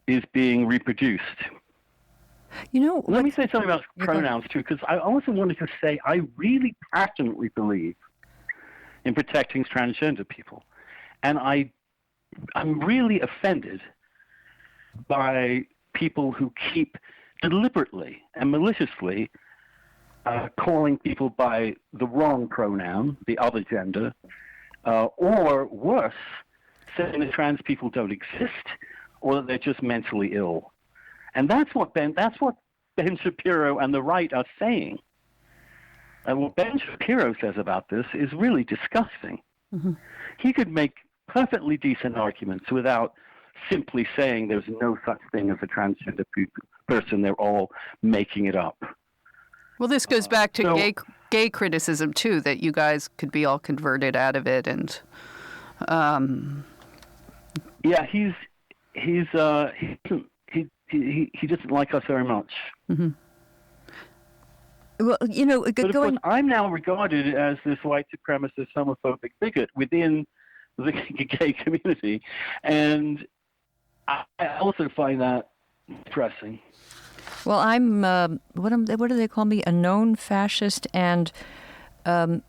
is being reproduced. Let me say something about pronouns too, because I also wanted to say I really passionately believe in protecting transgender people. And I'm really offended by people who keep deliberately and maliciously calling people by the wrong pronoun, the other gender, or worse, saying that trans people don't exist or that they're just mentally ill. And that's what Ben Shapiro and the right are saying. And what Ben Shapiro says about this is really disgusting. Mm-hmm. He could make perfectly decent arguments without simply saying there's no such thing as a transgender person. They're all making it up. Well, this goes back to gay criticism too, that you guys could be all converted out of it, and yeah, he doesn't like us very much. Mm-hmm. Well, but of course, I'm now regarded as this white supremacist, homophobic bigot within the gay community, and I also find that depressing. Well, I'm what do they call me? A known fascist and a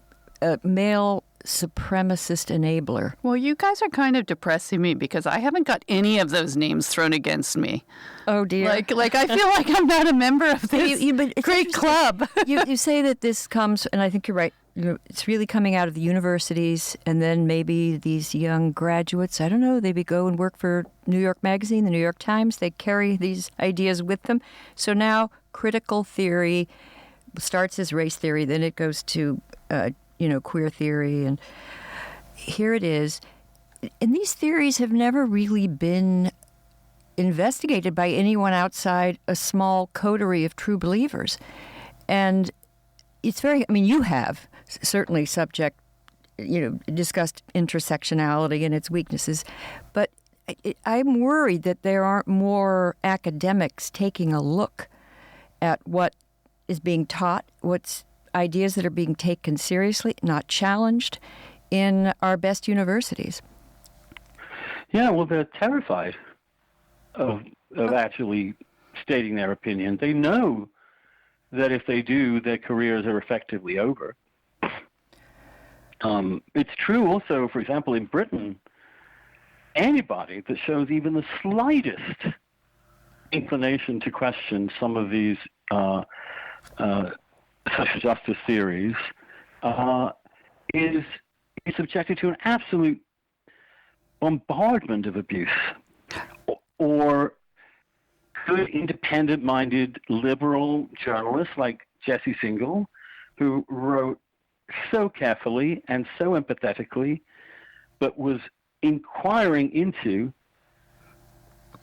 male supremacist enabler. Well, you guys are kind of depressing me because I haven't got any of those names thrown against me. Oh dear! Like I feel like I'm not a member of this great club. You say that this comes, and I think you're right. It's really coming out of the universities, and then maybe these young graduates, I don't know, they go and work for New York Magazine, the New York Times. They carry these ideas with them. So now critical theory, starts as race theory, then it goes to, queer theory, and here it is. And these theories have never really been investigated by anyone outside a small coterie of true believers. And it's you have certainly discussed intersectionality and its weaknesses, but I'm worried that there aren't more academics taking a look at what is being taught, what's ideas that are being taken seriously, not challenged in our best universities. Yeah, well, they're terrified of actually stating their opinion. They know that if they do, their careers are effectively over. It's true also, for example, in Britain, anybody that shows even the slightest inclination to question some of these social justice theories is subjected to an absolute bombardment of abuse. Or good, independent-minded, liberal journalists like Jesse Singal, who wrote so carefully and so empathetically, but was inquiring into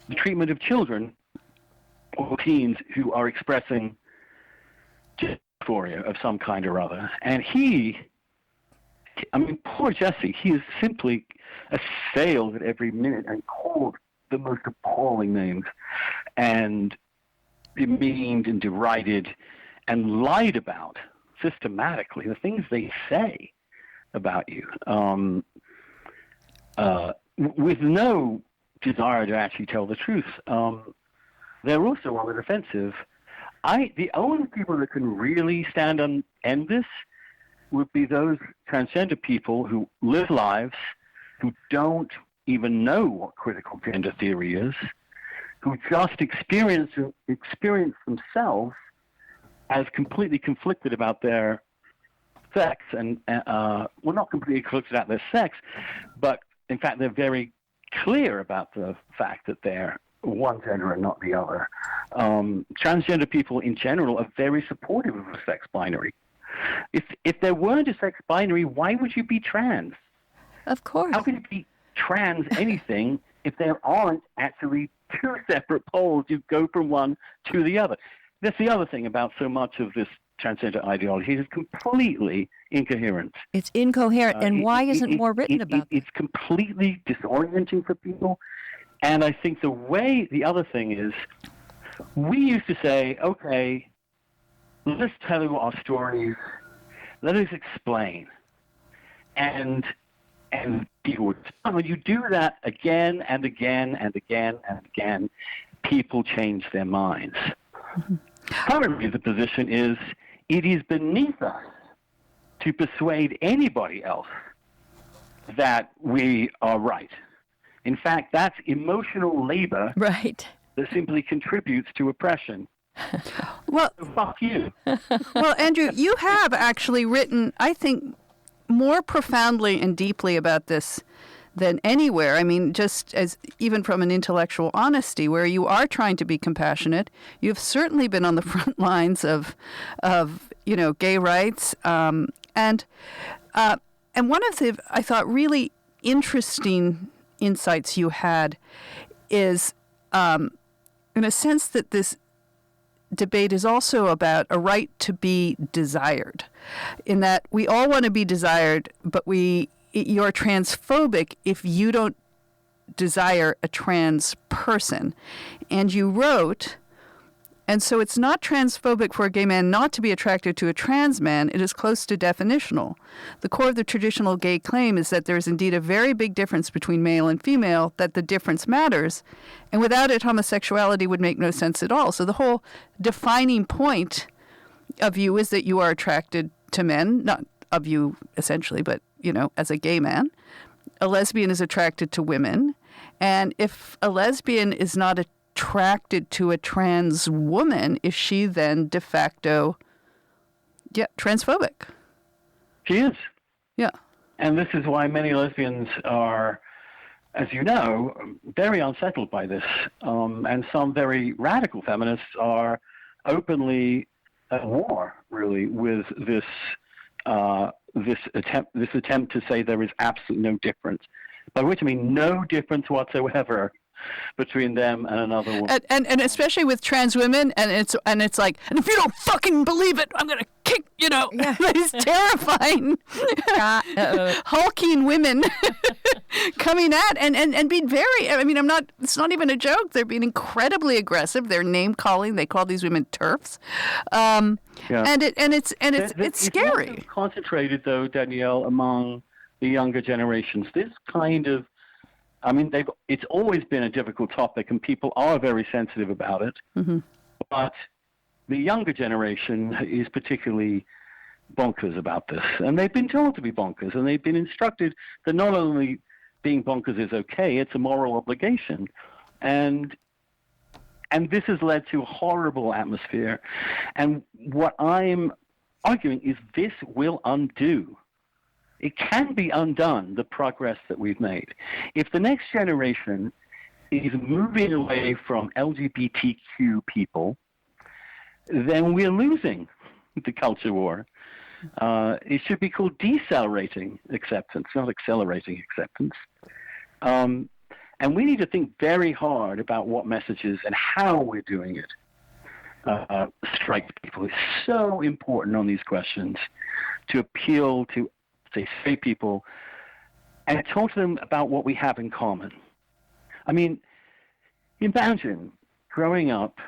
the treatment of children or teens who are expressing dysphoria of some kind or other. And poor Jesse, he is simply assailed at every minute and called the most appalling names and demeaned and derided and lied about systematically the things they say about you, with no desire to actually tell the truth. They're also on the defensive. The only people that can really stand on end this would be those transgender people who live lives, who don't even know what critical gender theory is, who just experience themselves as completely conflicted about their sex, and not completely conflicted about their sex, but in fact they're very clear about the fact that they're one gender and not the other. Transgender people in general are very supportive of a sex binary. If there weren't a sex binary, why would you be trans? Of course. How could you be trans anything if there aren't actually two separate poles? You go from one to the other. That's the other thing about so much of this transgender ideology. It's completely incoherent. It's incoherent. And why isn't more written about it? It's completely disorienting for people. And I think the other thing is, we used to say, okay, let's tell you our stories, let us explain. And people would, when you do that again and again and again and again, people change their minds. Mm-hmm. Currently, the position is, it is beneath us to persuade anybody else that we are right. In fact, that's emotional labor right. that simply contributes to oppression. Well, so fuck you. Well, Andrew, you have actually written, I think, more profoundly and deeply about this than anywhere. I mean, just as even from an intellectual honesty, where you are trying to be compassionate. You've certainly been on the front lines of gay rights, and one of the, I thought, really interesting insights you had is, in a sense, that this debate is also about a right to be desired, in that we all want to be desired, but you're transphobic if you don't desire a trans person. And you wrote, and so it's not transphobic for a gay man not to be attracted to a trans man. It is close to definitional. The core of the traditional gay claim is that there is indeed a very big difference between male and female, that the difference matters, and without it, homosexuality would make no sense at all. So the whole defining point of you is that you are attracted to men, not of you essentially, but, as a gay man. A lesbian is attracted to women. And if a lesbian is not attracted to a trans woman, is she then de facto, transphobic? She is. Yeah. And this is why many lesbians are, as you know, very unsettled by this. And some very radical feminists are openly at war, really, with this attempt to say there is absolutely no difference. By which I mean no difference whatsoever between them and another woman. And especially with trans women, and it's like, and if you don't fucking believe it, I'm gonna kick, Yeah. these terrifying, hulking women coming at and being very. I mean, it's not even a joke. They're being incredibly aggressive. They're name calling. They call these women TERFs, and it's scary. It's concentrated though, Danielle, among the younger generations. This kind of, I mean, it's always been a difficult topic, and people are very sensitive about it. Mm-hmm. But the younger generation is particularly bonkers about this, and they've been told to be bonkers, and they've been instructed that not only being bonkers is okay, it's a moral obligation, and this has led to a horrible atmosphere. And what I'm arguing is this will undo. It can be undone, the progress that we've made. If the next generation is moving away from LGBTQ people, then we're losing the culture war. It should be called decelerating acceptance, not accelerating acceptance. And we need to think very hard about what messages and how we're doing it. Strike people is so important on these questions, to appeal to, say, straight people and talk to them about what we have in common. I mean, imagine growing up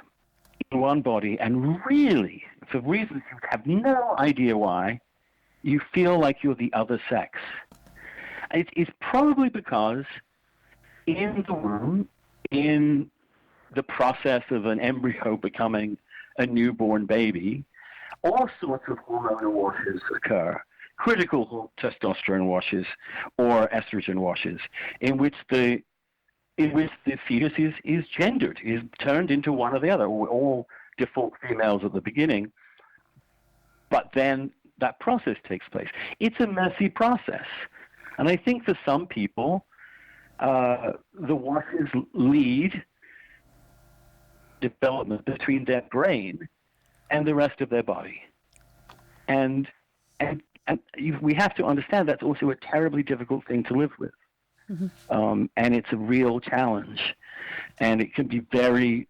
in one body and really, for reasons you have no idea why, you feel like you're the other sex. It's probably because in the womb, in the process of an embryo becoming a newborn baby, all sorts of hormonal washes occur. Critical testosterone washes or estrogen washes, in which the fetus is gendered, is turned into one or the other. We're all default females at the beginning, but then that process takes place. It's a messy process, and I think for some people, the washes lead development between their brain and the rest of their body, and we have to understand that's also a terribly difficult thing to live with. Mm-hmm. And it's a real challenge. And it can be very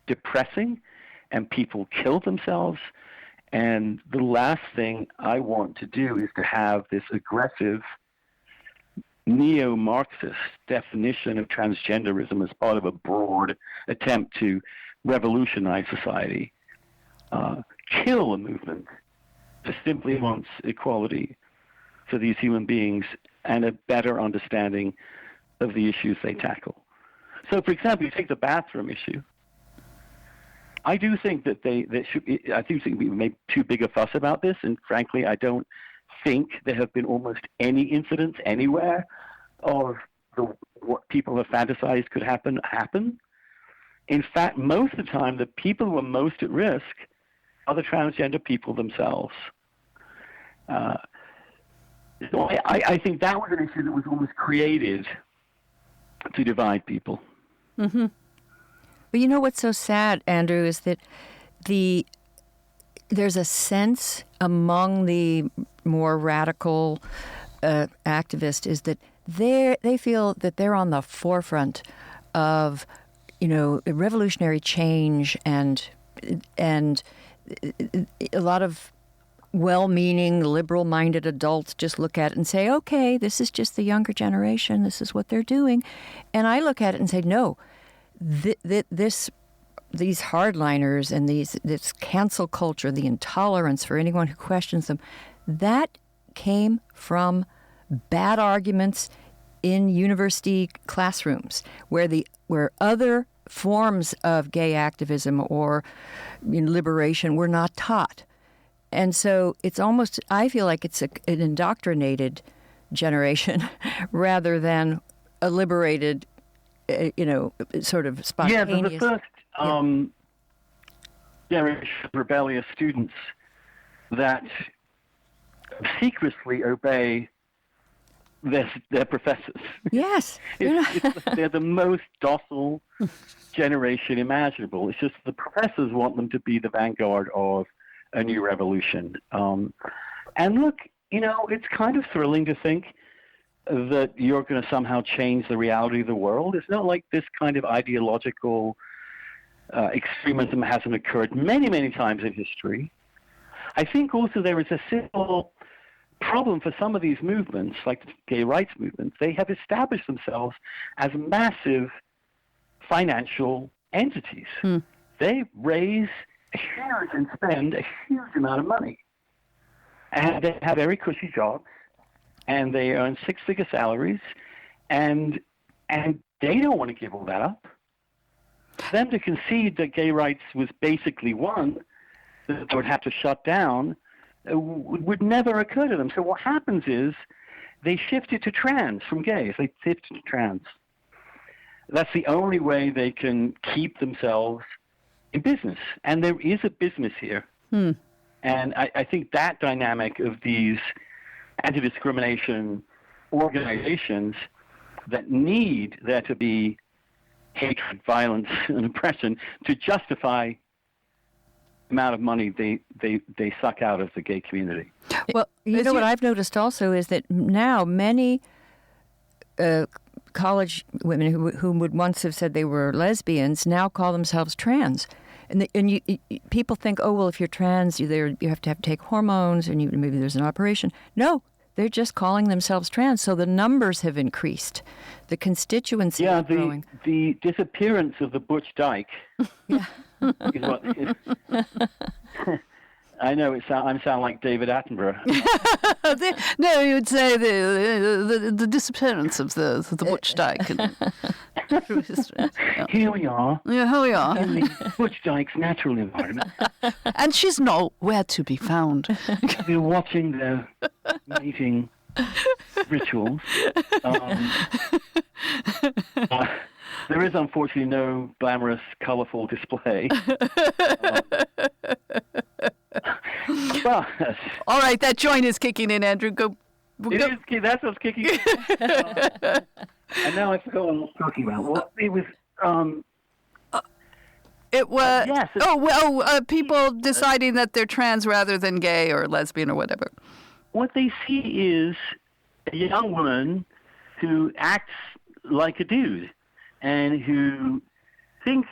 depressing, and people kill themselves. And the last thing I want to do is to have this aggressive neo-Marxist definition of transgenderism as part of a broad attempt to revolutionize society, kill a movement that simply wants equality for these human beings and a better understanding of the issues they tackle. So, for example, you take the bathroom issue. I do think that I do think we made too big a fuss about this, and frankly, I don't think there have been almost any incidents anywhere of what people have fantasized could happen. In fact, most of the time, the people who are most at risk are the transgender people themselves. So I think that was an issue that was almost created to divide people. Mm-hmm. But you know what's so sad, Andrew, is that there's a sense among the more radical activists is that they feel that they're on the forefront of, revolutionary change, and a lot of well-meaning, liberal-minded adults just look at it and say, okay, this is just the younger generation. This is what they're doing. And I look at it and say, no, these hardliners and this cancel culture, the intolerance for anyone who questions them, that came from bad arguments in university classrooms where other forms of gay activism or liberation were not taught. And so it's almost, I feel like it's an indoctrinated generation rather than a liberated, sort of spontaneous. Yeah, the first generation of rebellious students that secretly obey their professors. Yes. They're the most docile generation imaginable. It's just the professors want them to be the vanguard of a new revolution. And look, it's kind of thrilling to think that you're going to somehow change the reality of the world. It's not like this kind of ideological extremism hasn't occurred many, many times in history. I think also there is a simple problem for some of these movements, like the gay rights movements. They have established themselves as massive financial entities. They raise a huge and spend a huge amount of money. And they have very cushy jobs, and they earn six-figure salaries, and they don't want to give all that up. For them to concede that gay rights was basically one that they would have to shut down would never occur to them. So what happens is they shift it to trans from gays. They shift it to trans. That's the only way they can keep themselves in business. And there is a business here. And I think that dynamic of these anti-discrimination organizations that need there to be hatred, violence, and oppression to justify the amount of money they suck out of the gay community. Well, what I've noticed also is that now many college women who would once have said they were lesbians now call themselves trans. And people think, oh, well, if you're trans, you have to take hormones, and maybe there's an operation. No, they're just calling themselves trans. So the numbers have increased. The constituency is growing. The disappearance of the Butch Dyke is what... I know I sound like David Attenborough. No, you would say the disappearance of the Butch Dyke. Here we are. Yeah, here we are. In the Butch Dyke's natural environment. And she's nowhere to be found. We're watching their mating rituals. There is unfortunately no glamorous, colourful display. But, all right, that joint is kicking in, Andrew. Go. That's what's kicking in. And now I forgot what I was talking about. Well, it was... It was... yes. People deciding that they're trans rather than gay or lesbian or whatever. What they see is a young woman who acts like a dude and who thinks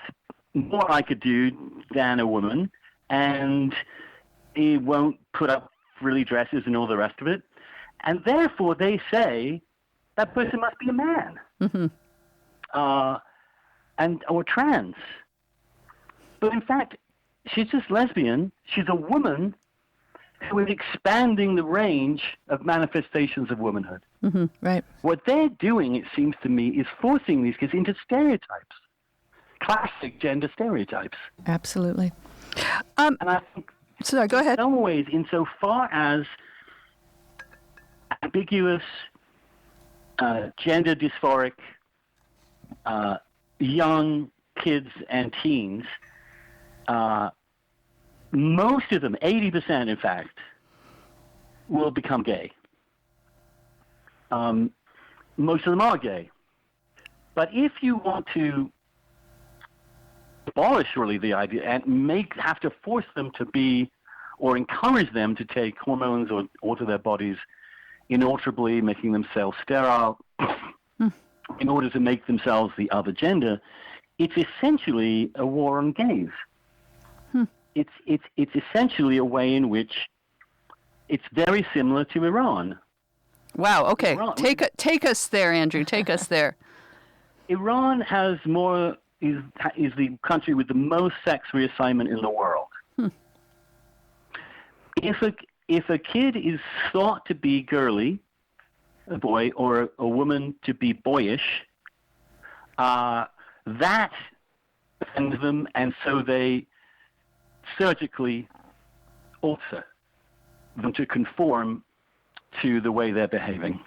more like a dude than a woman, and he won't put up frilly dresses and all the rest of it. And therefore they say that person must be a man. Or trans. But in fact, she's just lesbian. She's a woman who is expanding the range of manifestations of womanhood. Right. What they're doing, it seems to me, is forcing these kids into stereotypes. Classic gender stereotypes. Absolutely. And I think... Sorry, go ahead. In some ways, insofar as ambiguous, gender dysphoric, young kids and teens, most of them, 80% in fact, will become gay. Most of them are gay. But if you want to abolish really the idea and have to force them to be, or encourage them to take hormones or alter their bodies inalterably, making themselves sterile in order to make themselves the other gender, it's essentially a war on gays. It's essentially a way in which it's very similar to Iran. Wow. Okay, take us there, Andrew. Take us there. Iran has is the country with the most sex reassignment in the world. If a kid is thought to be girly, a boy, or a woman to be boyish, that offends them, and so they surgically alter them to conform to the way they're behaving.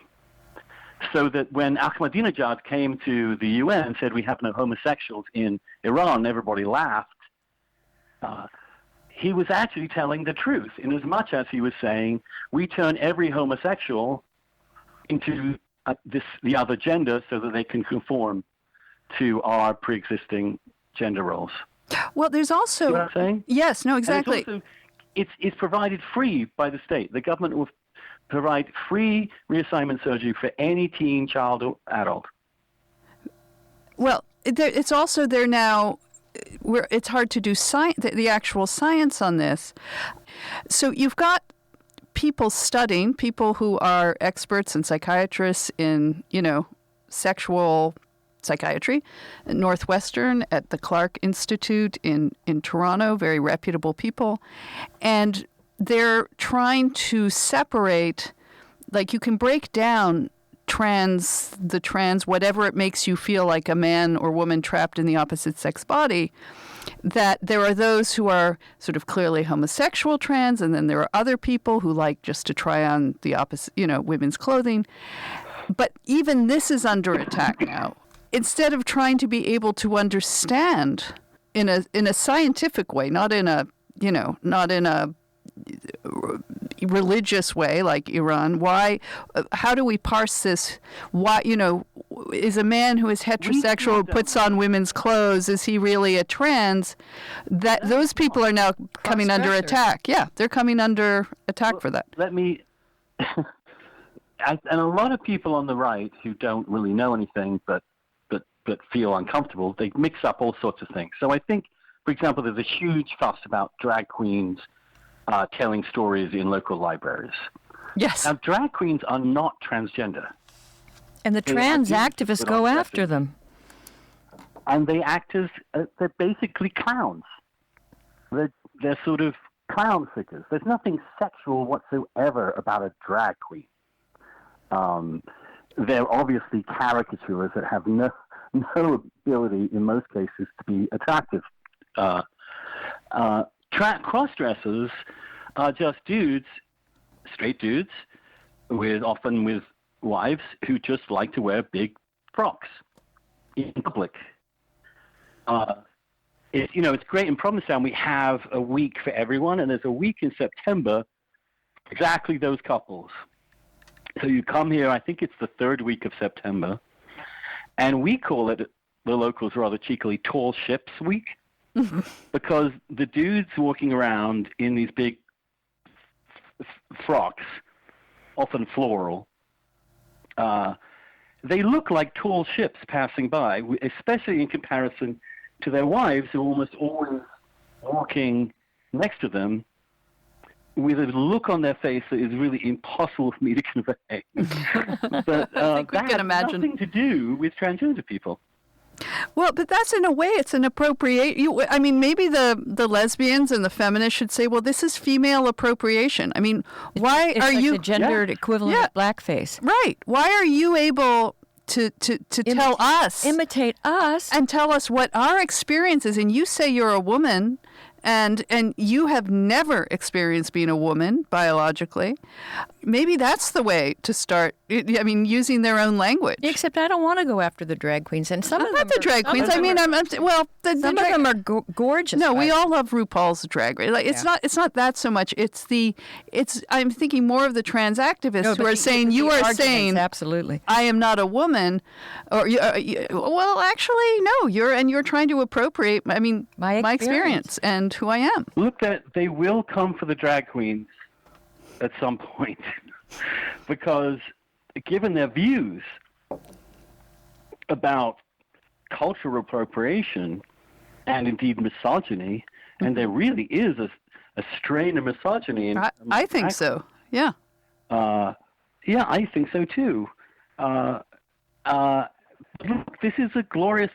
So that when Ahmadinejad came to the UN and said we have no homosexuals in Iran, everybody laughed. He was actually telling the truth, in as much as he was saying, we turn every homosexual into the other gender so that they can conform to our pre-existing gender roles. Well, there's also... See what I'm saying? Yes, no, exactly. it's provided free by the state. The government will provide free reassignment surgery for any teen, child, or adult. Well, it's also there now where it's hard to do the actual science on this. So you've got people studying, people who are experts and psychiatrists in, sexual psychiatry at Northwestern, at the Clark Institute in Toronto, very reputable people. And they're trying to separate, like you can break down the trans, whatever it makes you feel like a man or woman trapped in the opposite sex body, that there are those who are sort of clearly homosexual trans, and then there are other people who like just to try on the opposite, women's clothing. But even this is under attack now. Instead of trying to be able to understand in a scientific way, not in a religious way like Iran, how do we parse this? Why, is a man who is heterosexual who puts on women's clothes, is he really a trans? That those people are now coming under attack. Yeah, they're coming under attack for that. Let me and a lot of people on the right who don't really know anything but feel uncomfortable, they mix up all sorts of things. So I think, for example, there's a huge fuss about drag queens telling stories in local libraries. Yes. Now, drag queens are not transgender. And the trans activists go after them. And they act as, they're basically clowns. They're sort of clown figures. There's nothing sexual whatsoever about a drag queen. They're obviously caricatures that have no ability, in most cases, to be attractive. Cross-dressers are just dudes, straight dudes, often with wives who just like to wear big frocks in public. It's great in Provincetown. We have a week for everyone, and there's a week in September for exactly those couples. So you come here, I think it's the third week of September, and we call it, the locals rather cheekily, Tall Ships Week, because the dudes walking around in these big frocks, often floral, they look like tall ships passing by, especially in comparison to their wives, who are almost always walking next to them with a look on their face that is really impossible for me to convey. But I think we that can has imagine. nothing to do with transgender people. Well, but that's in a way, it's an appropriation. I mean, maybe the lesbians and the feminists should say, well, this is female appropriation. I mean, why It's are like you the gendered equivalent of blackface? Right. Why are you able to tell us, imitate us, and tell us what our experience is? And you say you're a woman, and you have never experienced being a woman biologically. Maybe that's the way to start. I mean, using their own language. Except I don't want to go after the drag queens, and some of them Not the drag queens. I mean, some of them are gorgeous. No, we all love RuPaul's Drag Race. Like, it's not that so much. I'm thinking more of the trans activists who are saying you are saying absolutely I am not a woman, or well, actually no, you're trying to appropriate. I mean, my experience and who I am. Look, they will come for the drag queens at some point, because given their views about cultural appropriation and indeed misogyny, and there really is a strain of misogyny. I think so. Yeah. Yeah, I think so too. Look, this is a glorious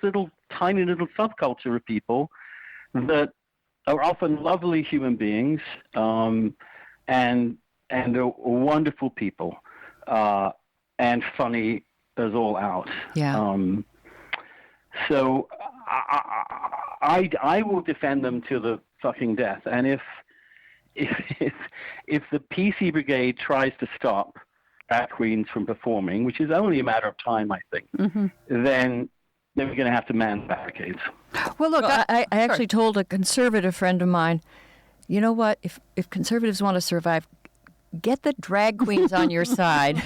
tiny little subculture of people that are often lovely human beings, and are wonderful people, and funny as all out. Yeah. So I will defend them to the fucking death. And if the PC Brigade tries to stop drag queens from performing, which is only a matter of time, I think, then we're going to have to man barricades. Well, look, I actually told a conservative friend of mine, you know what? If conservatives want to survive, get the drag queens on your side.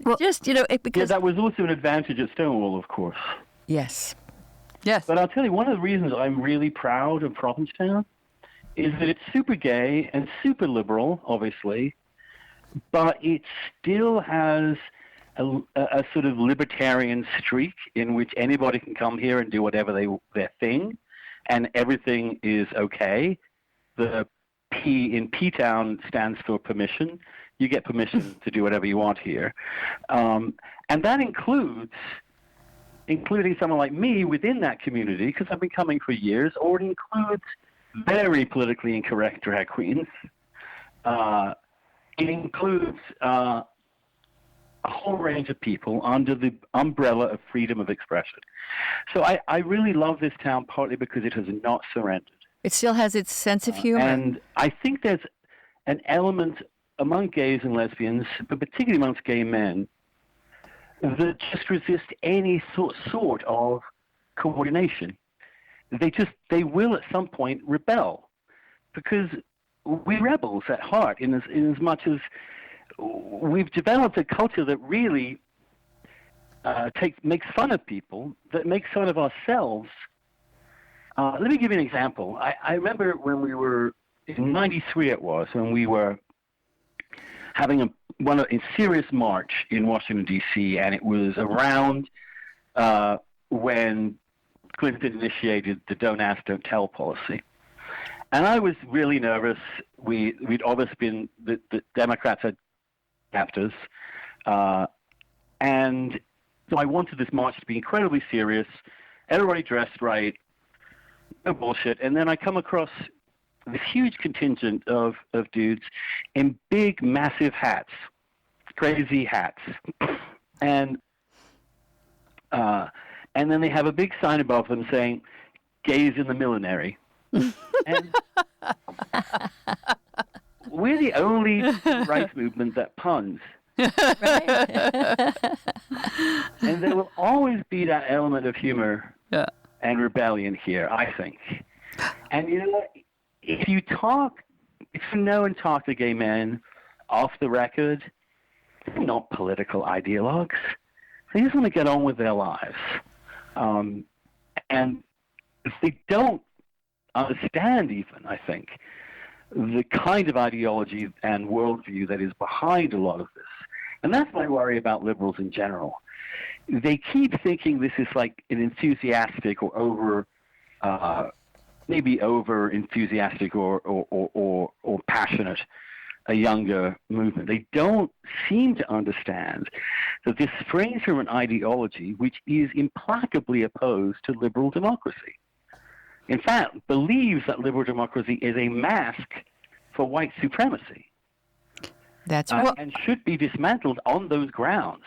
Because that was also an advantage at Stonewall, of course. Yes. But I'll tell you, one of the reasons I'm really proud of Provincetown is that it's super gay and super liberal, obviously, but it still has a sort of libertarian streak in which anybody can come here and do whatever their thing, and everything is okay. The P in P-Town stands for permission. You get permission to do whatever you want here. And that including someone like me within that community, because I've been coming for years, or it includes very politically incorrect drag queens. It includes a whole range of people under the umbrella of freedom of expression. So I really love this town partly because it has not surrendered. It still has its sense of humor. And I think there's an element among gays and lesbians, but particularly amongst gay men, that just resist any sort of coordination. They will at some point rebel, because we're rebels at heart in as much as we've developed a culture that really makes fun of people, that makes fun of ourselves. Let me give you an example. I remember when we were, in '93 it was, when we were having a serious march in Washington, D.C., and it was around when Clinton initiated the Don't Ask, Don't Tell policy. And I was really nervous. We'd always been, the Democrats had capped us. And so I wanted this march to be incredibly serious, everybody dressed right, no bullshit. And then I come across this huge contingent of dudes in big, massive hats, crazy hats. And then they have a big sign above them saying, "Gays in the millinery." And we're the only rights movement that puns. Right. And there will always be that element of humor and rebellion here, I think. And you know, if you know and talk to gay men off the record, they're not political ideologues. They just want to get on with their lives. And if they don't understand even, I think, the kind of ideology and worldview that is behind a lot of this. And that's my worry about liberals in general. They keep thinking this is like an enthusiastic or maybe over enthusiastic or passionate, a younger movement. They don't seem to understand that this springs from an ideology which is implacably opposed to liberal democracy. In fact, believes that liberal democracy is a mask for white supremacy. That's right. And should be dismantled on those grounds.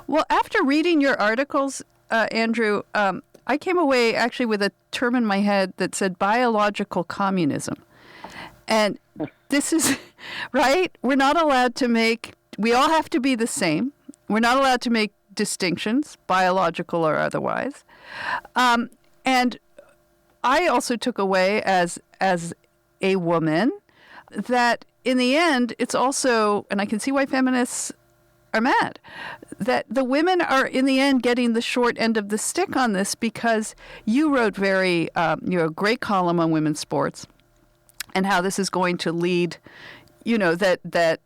Well, after reading your articles, Andrew, I came away actually with a term in my head that said biological communism. And this is, right? We're not allowed to we all have to be the same. We're not allowed to make distinctions, biological or otherwise. And I also took away as a woman that in the end, it's also, and I can see why feminists are mad, that the women are in the end getting the short end of the stick on this, because you wrote a great column on women's sports and how this is going to lead, that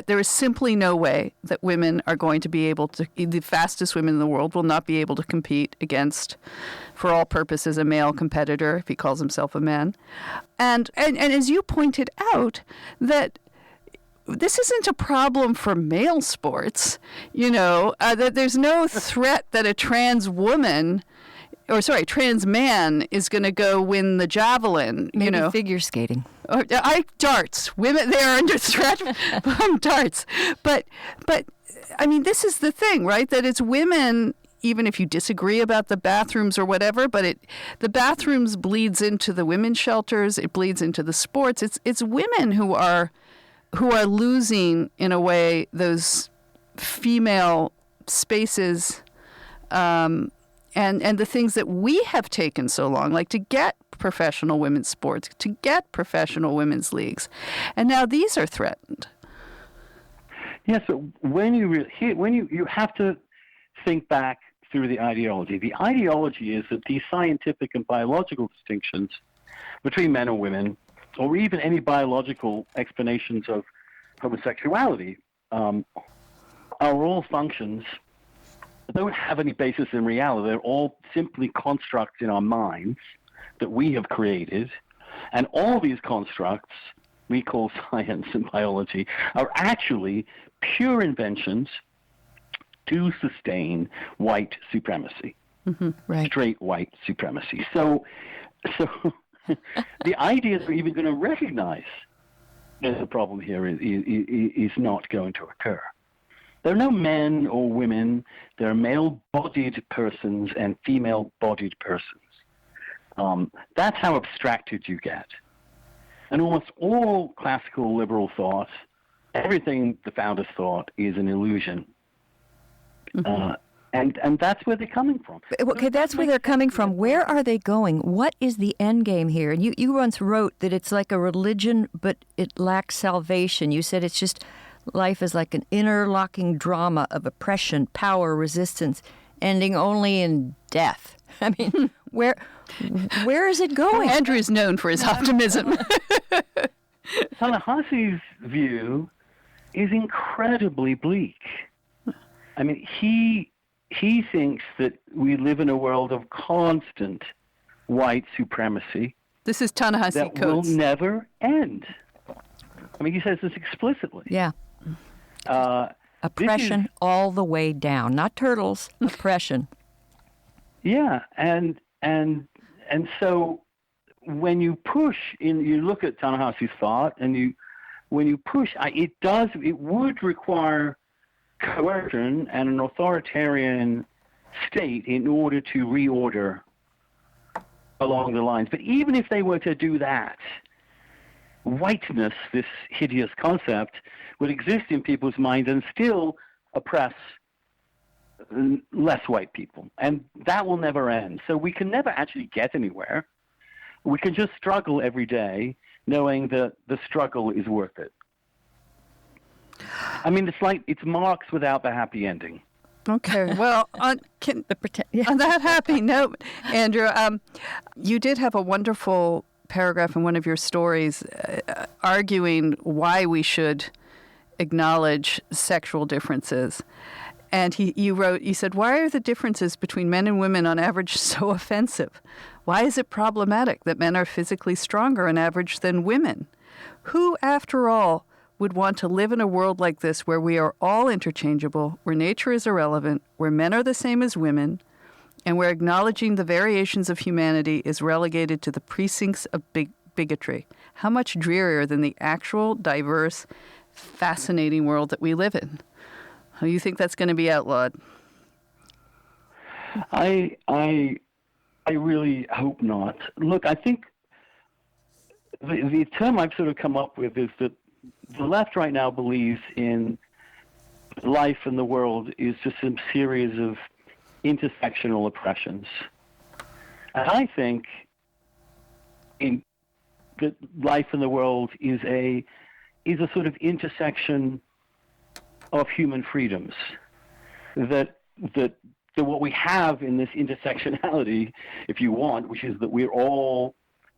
there is simply no way that women are going to be able to, the fastest women in the world will not be able to compete against, for all purposes, a male competitor if he calls himself a man. And as you pointed out, that this isn't a problem for male sports, that there's no threat that a trans man is going to go win the javelin, Maybe figure skating. Or, darts. Women, they are under threat from darts. But I mean, this is the thing, right? That it's women, even if you disagree about the bathrooms or whatever, but the bathrooms bleeds into the women's shelters. It bleeds into the sports. It's women who are losing, in a way, those female spaces, and the things that we have taken so long, like to get professional women's sports, to get professional women's leagues, and now these are threatened. Yes, but when you have to think back through the ideology. The ideology is that these scientific and biological distinctions between men and women, or even any biological explanations of homosexuality, are all functions that don't have any basis in reality. They're all simply constructs in our minds that we have created. And all these constructs we call science and biology are actually pure inventions to sustain white supremacy, right. straight white supremacy. So the idea that we're even going to recognize that the problem here is not going to occur. There are no men or women. There are male-bodied persons and female-bodied persons. That's how abstracted you get. And almost all classical liberal thought, everything the founders thought, is an illusion. And that's where they're coming from. Okay, that's where they're coming from. Where are they going? What is the end game here? And you once wrote that it's like a religion, but it lacks salvation. You said it's just life is like an interlocking drama of oppression, power, resistance, ending only in death. I mean, where is it going? Andrew's known for his optimism. Ta-Nehisi's view is incredibly bleak. I mean, he thinks that we live in a world of constant white supremacy. This is Ta-Nehisi that Coates. will never end. I mean, he says this explicitly. Yeah. Oppression all the way down. Not turtles, oppression. Yeah, and so when you push in, you look at Ta-Nehisi's thought, and when you push, it would require coercion and an authoritarian state in order to reorder along the lines. But even if they were to do that, whiteness, this hideous concept, would exist in people's minds and still oppress less white people. And that will never end. So we can never actually get anywhere. We can just struggle every day knowing that the struggle is worth it. I mean, it's Marx without the happy ending. Okay, well, on that happy note, Andrew, you did have a wonderful paragraph in one of your stories arguing why we should acknowledge sexual differences. And you said, why are the differences between men and women on average so offensive? Why is it problematic that men are physically stronger on average than women? Who, after all, would want to live in a world like this where we are all interchangeable, where nature is irrelevant, where men are the same as women, and where acknowledging the variations of humanity is relegated to the precincts of bigotry? How much drearier than the actual, diverse, fascinating world that we live in? How do you think that's going to be outlawed? I really hope not. Look, I think the term I've sort of come up with is that the left right now believes in life and the world is just a series of intersectional oppressions. And I think that life in the world is a sort of intersection of human freedoms. That what we have in this intersectionality, if you want, which is that we're all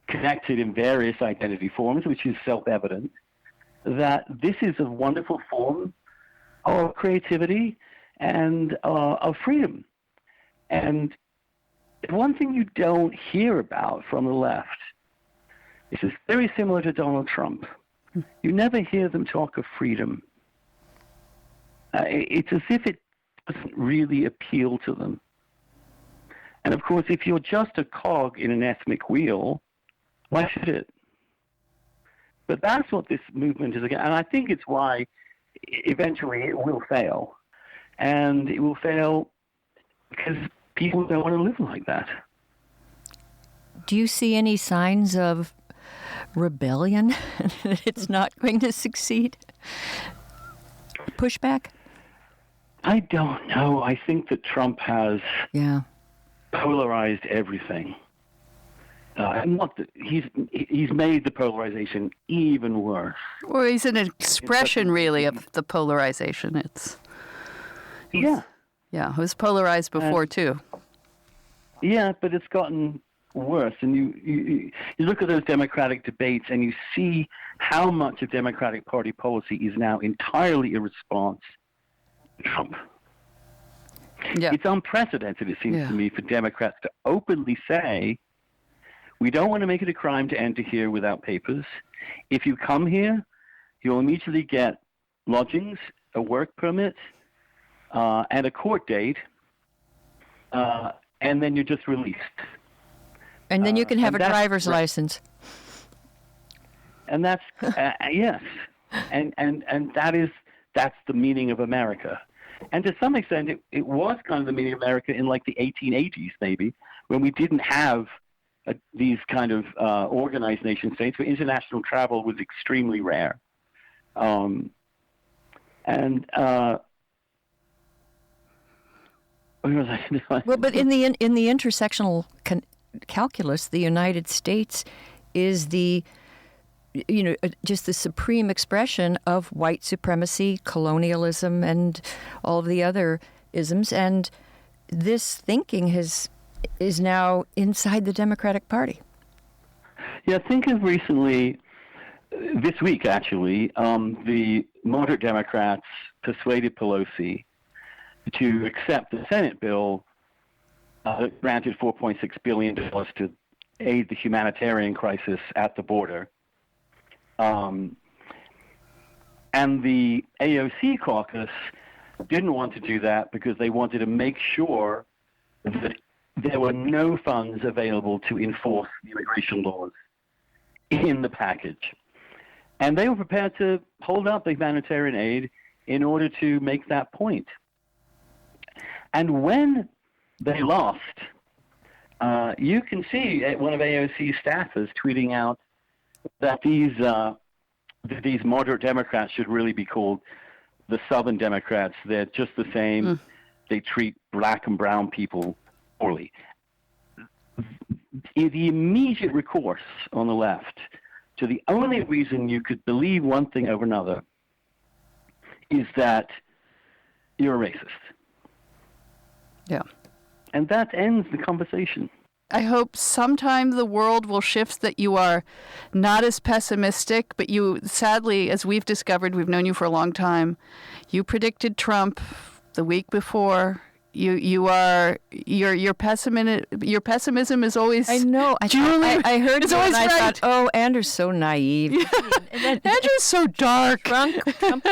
connected in various identity forms, which is self-evident, that this is a wonderful form of creativity and of freedom. And one thing you don't hear about from the left is very similar to Donald Trump. You never hear them talk of freedom. It's as if it doesn't really appeal to them. And of course, if you're just a cog in an ethnic wheel, why should it? But that's what this movement is against. And I think it's why eventually it will fail. And it will fail because people don't want to live like that. Do you see any signs of rebellion that it's not going to succeed? Pushback? I don't know. I think that Trump has polarized everything. He's made the polarization even worse. Well, he's an expression, really, of the polarization. Yeah, it was polarized before, too. Yeah, but it's gotten worse. And you look at those Democratic debates and you see how much of Democratic Party policy is now entirely a response to Trump. Yeah. It's unprecedented, it seems to me, for Democrats to openly say, we don't want to make it a crime to enter here without papers. If you come here, you'll immediately get lodgings, a work permit, and a court date, and then you're just released. And then you can have a and that's driver's right. license. And that's yes, and that's the meaning of America. And to some extent, it was kind of the meaning of America in like the 1880s, maybe, when we didn't have these kind of organized nation states, where international travel was extremely rare. Well, but in the intersectional calculus, the United States is just the supreme expression of white supremacy, colonialism, and all of the other isms. And this thinking is now inside the Democratic Party. Yeah, think of recently, this week actually, the moderate Democrats persuaded Pelosi to accept the Senate bill that granted $4.6 billion to aid the humanitarian crisis at the border. And the AOC caucus didn't want to do that because they wanted to make sure that there were no funds available to enforce the immigration laws in the package. And they were prepared to hold up the humanitarian aid in order to make that point. And when they lost, you can see one of AOC's staffers tweeting out that these moderate Democrats should really be called the Southern Democrats. They're just the same. They treat black and brown people poorly. The immediate recourse on the left to the only reason you could believe one thing over another is that you're a racist. Yeah. And that ends the conversation. I hope sometime the world will shift, that you are not as pessimistic, but you, sadly, as we've discovered, we've known you for a long time, you predicted Trump the week before. Your pessimism is always. I know. I heard it's you always and I right. thought, oh, Andrew's so naive. And then Andrew's so dark. Trump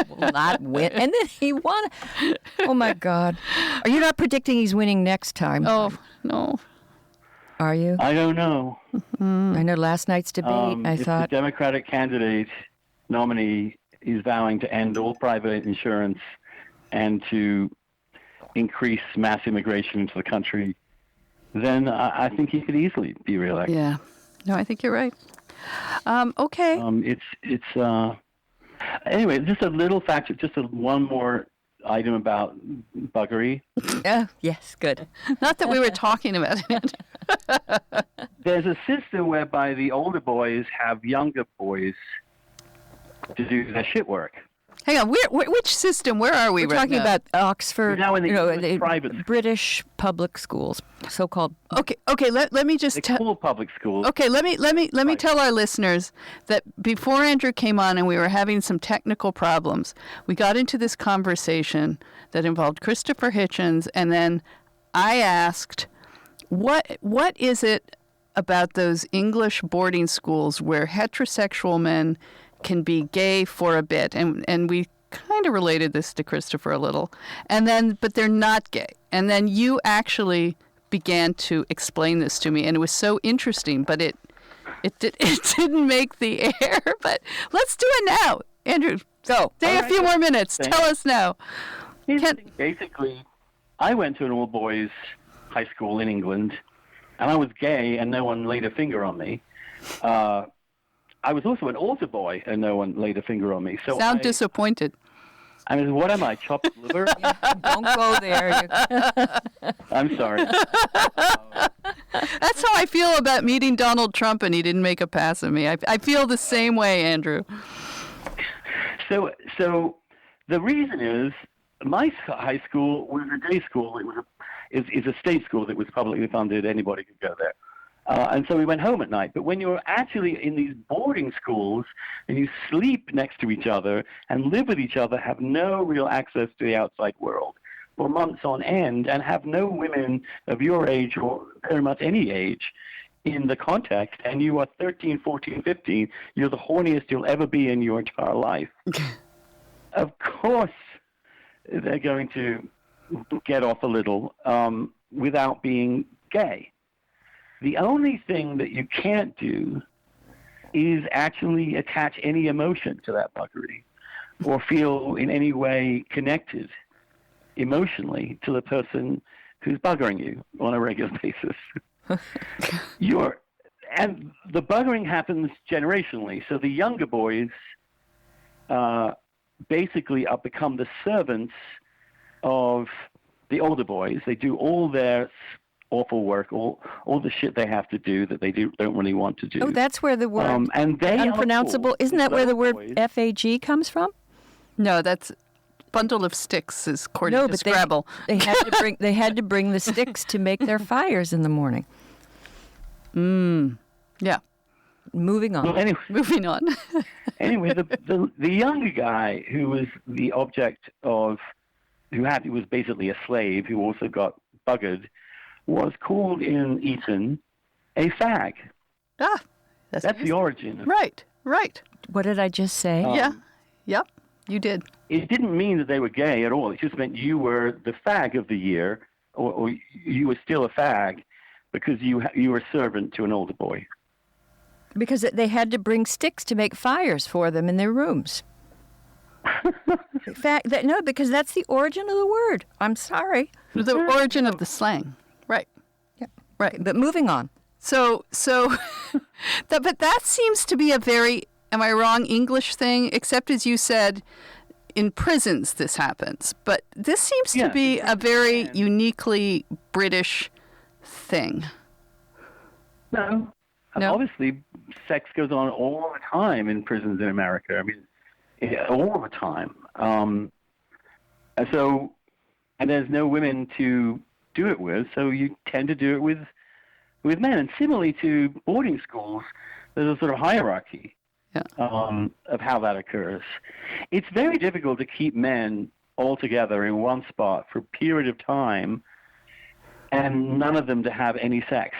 will not win. And then he won. Oh, my God. Are you not predicting he's winning next time? Oh, no. Are you? I don't know. I know last night's debate, I If thought. the Democratic candidate nominee is vowing to end all private insurance and to increase mass immigration into the country, then I think he could easily be reelected. Yeah. No, I think you're right. Okay. Anyway, just a little fact, just one more item about buggery. Oh, yes, good. Not that we were talking about it. There's a system whereby the older boys have younger boys to do their shit work. Hang on. Which system? Where are we We're right talking now? about Oxford, Now in the the private schools. British public schools, so-called. Okay. Let me just They tell. call public schools. Okay, let me tell our listeners that before Andrew came on and we were having some technical problems, we got into this conversation that involved Christopher Hitchens, and then I asked, what is it about those English boarding schools where heterosexual men can be gay for a bit, and we kind of related this to Christopher a little, but they're not gay, and then you actually began to explain this to me, and it was so interesting, but it didn't make the air. But let's do it now, Andrew. Go. Stay a few more minutes. Tell us now. Basically, I went to an all-boys high school in England, and I was gay, and no one laid a finger on me. I was also an altar boy, and no one laid a finger on me. So Sound disappointed. I mean, what am I, chopped liver? Don't go there. I'm sorry. That's how I feel about meeting Donald Trump, and he didn't make a pass at me. I feel the same way, Andrew. So the reason is my high school was a day school. It was is a state school that was publicly funded. Anybody could go there. And so we went home at night. But when you're actually in these boarding schools and you sleep next to each other and live with each other, have no real access to the outside world for months on end, and have no women of your age or very much any age in the context, and you are 13, 14, 15, you're the horniest you'll ever be in your entire life. Of course, they're going to get off a little without being gay. The only thing that you can't do is actually attach any emotion to that buggery or feel in any way connected emotionally to the person who's buggering you on a regular basis. And the buggering happens generationally. So the younger boys basically become the servants of the older boys. They do all their awful work, all the shit they have to do that they don't really want to do. Oh, that's where the word and they unpronounceable. Isn't that where the word boys, FAG comes from? No, that's bundle of sticks, is according to Scrabble. They had to bring the sticks to make their fires in the morning. Yeah. Moving on. Well, anyway, Moving on. anyway, the younger guy who was the object of, who was basically a slave who also got buggered, was called in Eton a fag. That's the origin. Right. What did I just say? Yeah. Yep. You did. It didn't mean that they were gay at all. It just meant you were the fag of the year, or you were still a fag because you were a servant to an older boy. Because they had to bring sticks to make fires for them in their rooms. No, because that's the origin of the word. I'm sorry. The origin of the slang. Right. Yeah. Right. But moving on. So but that seems to be a very, am I wrong, English thing, except as you said, in prisons this happens. But this seems to be a very uniquely British thing. No. Obviously, sex goes on all the time in prisons in America. I mean, all the time. And there's no women to do it with, so you tend to do it with men. And similarly to boarding schools, there's a sort of hierarchy of how that occurs. It's very difficult to keep men all together in one spot for a period of time and none of them to have any sex.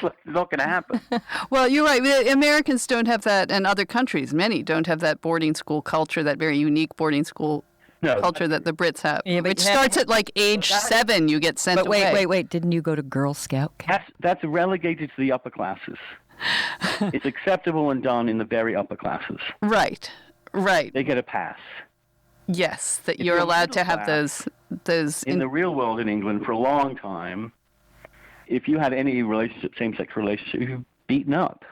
It's not going to happen. Well, you're right. Americans don't have that, and other countries, many, don't have that boarding school culture, that very unique boarding school culture that the Brits have. Yeah, which starts at like age 7, you get sent away. But wait. Didn't you go to Girl Scout camp? That's relegated to the upper classes. It's acceptable and done in the very upper classes. Right. They get a pass. Yes, that you're allowed to have those. In the real world in England, for a long time, if you had any relationship, same-sex relationship, you're beaten up.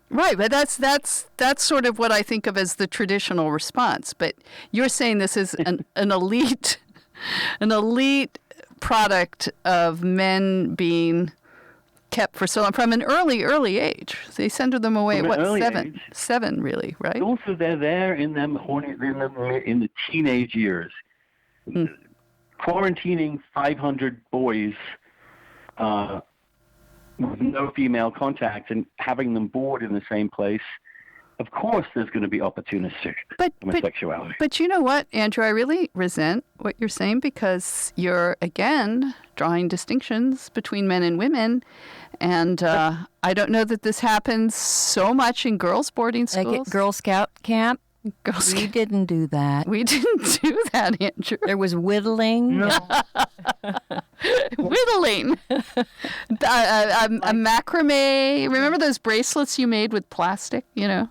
Right, but that's sort of what I think of as the traditional response. But you're saying this is an elite product of men being kept for so long from an early age. They send them away at what, 7? Age. 7, really, right? Also, they're there in the teenage years, quarantining 500 boys with no female contact and having them board in the same place. Of course, there's going to be opportunistic homosexuality. But you know what, Andrew? I really resent what you're saying because you're, again, drawing distinctions between men and women. And I don't know that this happens so much in girls' boarding schools. Like at Girl Scout camp? We didn't do that. We didn't do that, Andrew. There was whittling. No. Whittling. A macrame. Remember those bracelets you made with plastic? You know,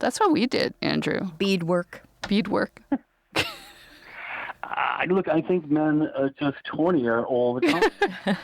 that's what we did, Andrew. Beadwork. Look, I think men are just hornier all the time.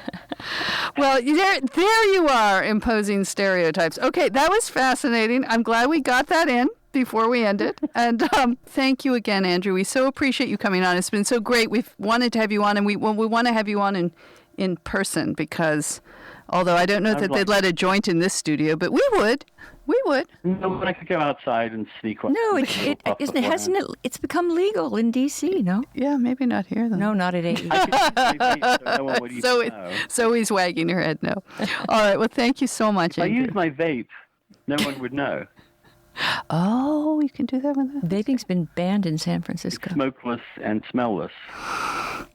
Well, there you are, imposing stereotypes. Okay, that was fascinating. I'm glad we got that in before we ended. And thank you again, Andrew. We so appreciate you coming on. It's been so great. We've wanted to have you on, and we want to have you on in person because, although I don't know that would they'd let a joint in this studio, but we would. We would. No, but I could go outside and sneak one. No, hasn't it? It's become legal in D.C. No, Yeah, maybe not here, though. no, not at AE. So he's wagging her head no. All right, well, thank you so much, If I Andrew. use my vape, no one would know. Oh, you can do that with that? Vaping's been banned in San Francisco. Smokeless and smellless.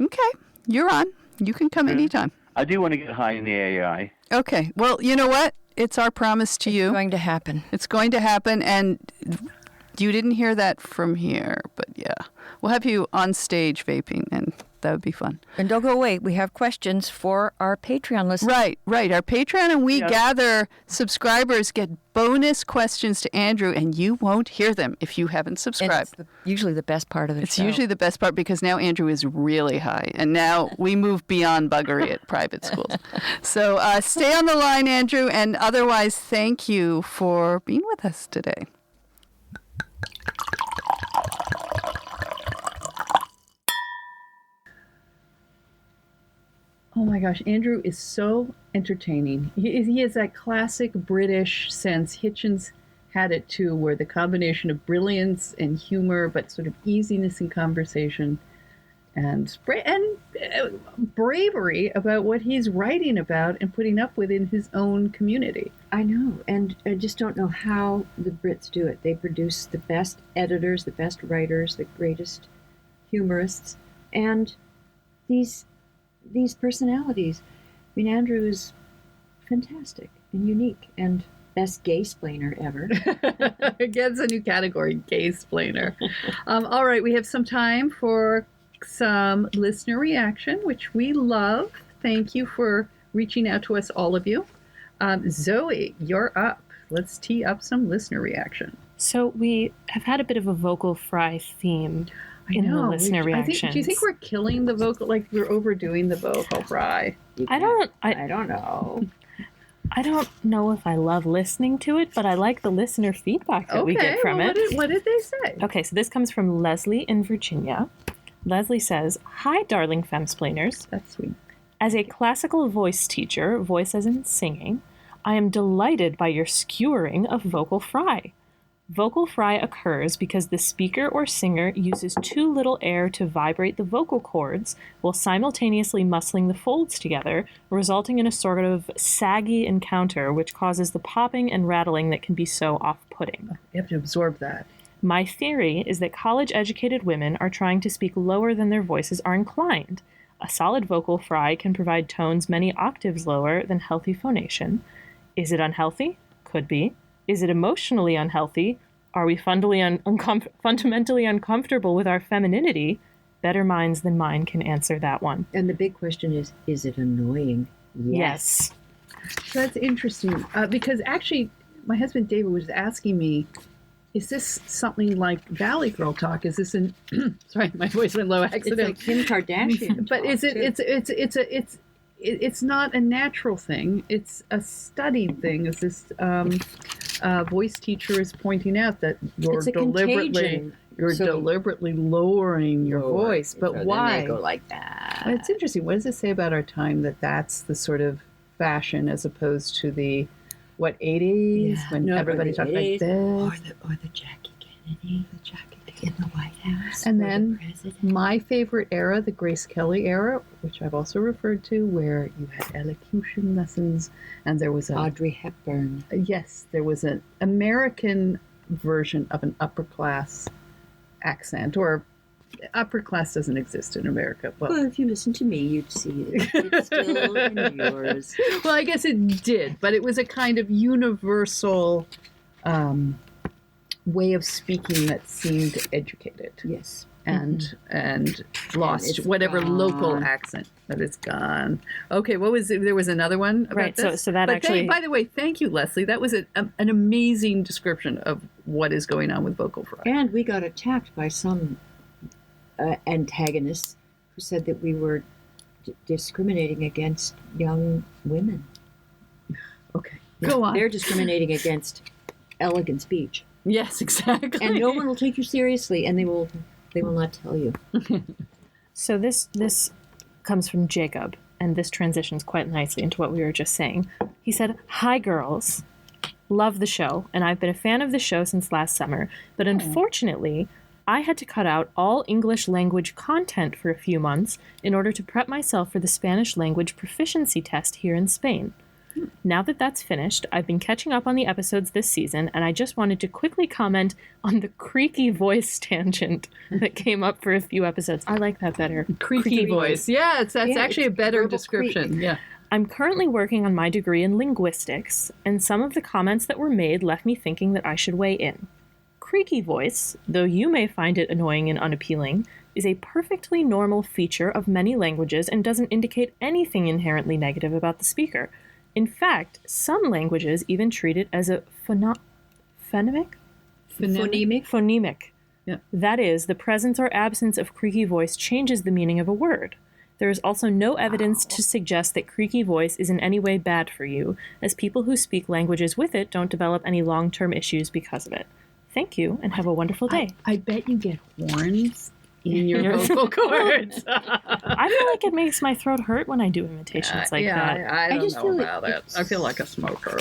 Okay, you're on. You can come anytime. I do want to get high in the AI. Okay, well, you know what? It's our promise to you. It's going to happen. It's going to happen, and you didn't hear that from here, but yeah. We'll have you on stage vaping, and that would be fun. And don't go away. We have questions for our Patreon listeners. Right. Our Patreon and we gather subscribers get bonus questions to Andrew, and you won't hear them if you haven't subscribed. It's usually the best part of the It's show. usually the best part because now Andrew is really high, and now we move beyond buggery at private schools. So stay on the line, Andrew, and otherwise, thank you for being with us today. Oh my gosh, Andrew is so entertaining. He has that classic British sense. Hitchens had it too, where the combination of brilliance and humor, but sort of easiness in conversation, and bravery about what he's writing about and putting up with in his own community. I know, and I just don't know how the Brits do it. They produce the best editors, the best writers, the greatest humorists, and these personalities. I mean, Andrew is fantastic and unique and best gay-splainer ever. Again, it's a new category, gay-splainer. All right, we have some time for some listener reaction, which we love. Thank you for reaching out to us, all of you. Zoe, you're up. Let's tee up some listener reaction. So we have had a bit of a vocal fry theme in the listener reactions. Do you think we're killing the vocal, like we're overdoing the vocal fry? I don't know. I don't know if I love listening to it, but I like the listener feedback that we get from it. What did they say? Okay, so this comes from Leslie in Virginia. Leslie says, "Hi, darling femsplainers. That's sweet. As a classical voice teacher, voice as in singing, I am delighted by your skewering of vocal fry. Vocal fry occurs because the speaker or singer uses too little air to vibrate the vocal cords while simultaneously muscling the folds together, resulting in a sort of saggy encounter which causes the popping and rattling that can be so off-putting. You have to absorb that. My theory is that college-educated women are trying to speak lower than their voices are inclined. A solid vocal fry can provide tones many octaves lower than healthy phonation. Is it unhealthy? Could be. Is it emotionally unhealthy? Are we fundamentally uncomfortable with our femininity? Better minds than mine can answer that one. And the big question is it annoying? Yes. That's interesting because actually my husband David was asking me, is this something like Valley Girl talk? Is this an sorry, my voice went low accidentally. It's like Kim Kardashian. But is it it's not a natural thing. It's a studied thing. As this voice teacher is pointing out that you're deliberately lowering your voice. But so why? Then they go like that. It's interesting. What does it say about our time that that's the sort of fashion as opposed to the 80s when everybody talked like this, or the Jackie Kennedy, in the White House, and then my favorite era, the Grace Kelly era, which I've also referred to, where you had elocution lessons, and there was Audrey Hepburn. Yes, there was an American version of an upper class accent, or upper class doesn't exist in America. Well, if you listen to me, you'd see it. It's still in yours. Well, I guess it did, but it was a kind of universal way of speaking that seemed educated. Yes. And lost whatever local accent, but it's gone. Okay, what was it? There was another one about right, this? So that but actually... by the way, thank you, Leslie. That was an amazing description of what is going on with vocal fry. And we got attacked by some antagonists who said that we were discriminating against young women. Okay, go on. They're discriminating against elegant speech. Yes, exactly. And no one will take you seriously, and they will not tell you. So this comes from Jacob. and this transitions quite nicely into what we were just saying. He said, "Hi, girls. Love the show, and I've been a fan of the show since last summer, but unfortunately, I had to cut out all English language content for a few months in order to prep myself for the Spanish language proficiency test here in Spain. Now that that's finished, I've been catching up on the episodes this season, and I just wanted to quickly comment on the creaky voice tangent that came up for a few episodes." I like that better. Creaky voice. Yeah, that's actually a better verbal description. creak. Yeah. "I'm currently working on my degree in linguistics, and some of the comments that were made left me thinking that I should weigh in. Creaky voice, though you may find it annoying and unappealing, is a perfectly normal feature of many languages and doesn't indicate anything inherently negative about the speaker. In fact, some languages even treat it as a phonemic? Phonemic. Yeah. That is, the presence or absence of creaky voice changes the meaning of a word. There is also no evidence to suggest that creaky voice is in any way bad for you, as people who speak languages with it don't develop any long-term issues because of it. Thank you, and have a wonderful day." I bet you get horns in your vocal cords. I feel like it makes my throat hurt when I do imitations like that. I don't just know feel about like it. I feel like a smoker.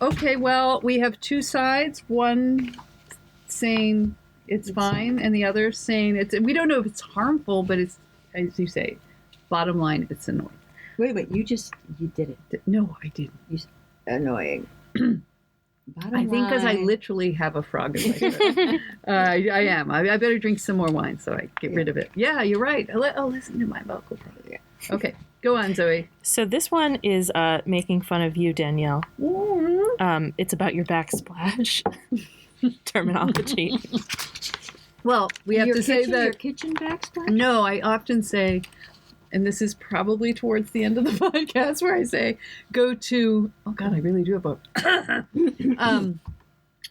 Okay, well, we have two sides. One saying it's fine, and the other saying it's. We don't know if it's harmful, but it's, as you say, bottom line, it's annoying. Wait, you did it. No, I didn't. Annoying. I think because I literally have a frog in my throat. I am. I better drink some more wine so I get rid of it. Yeah, you're right. Listen to my vocal cords. Yeah. Okay, go on, Zoe. So this one is making fun of you, Danielle. It's about your backsplash terminology. Well, we have to say that your kitchen backsplash? No, I often say, and this is probably towards the end of the podcast, where I say, go to, oh God, I really do have a,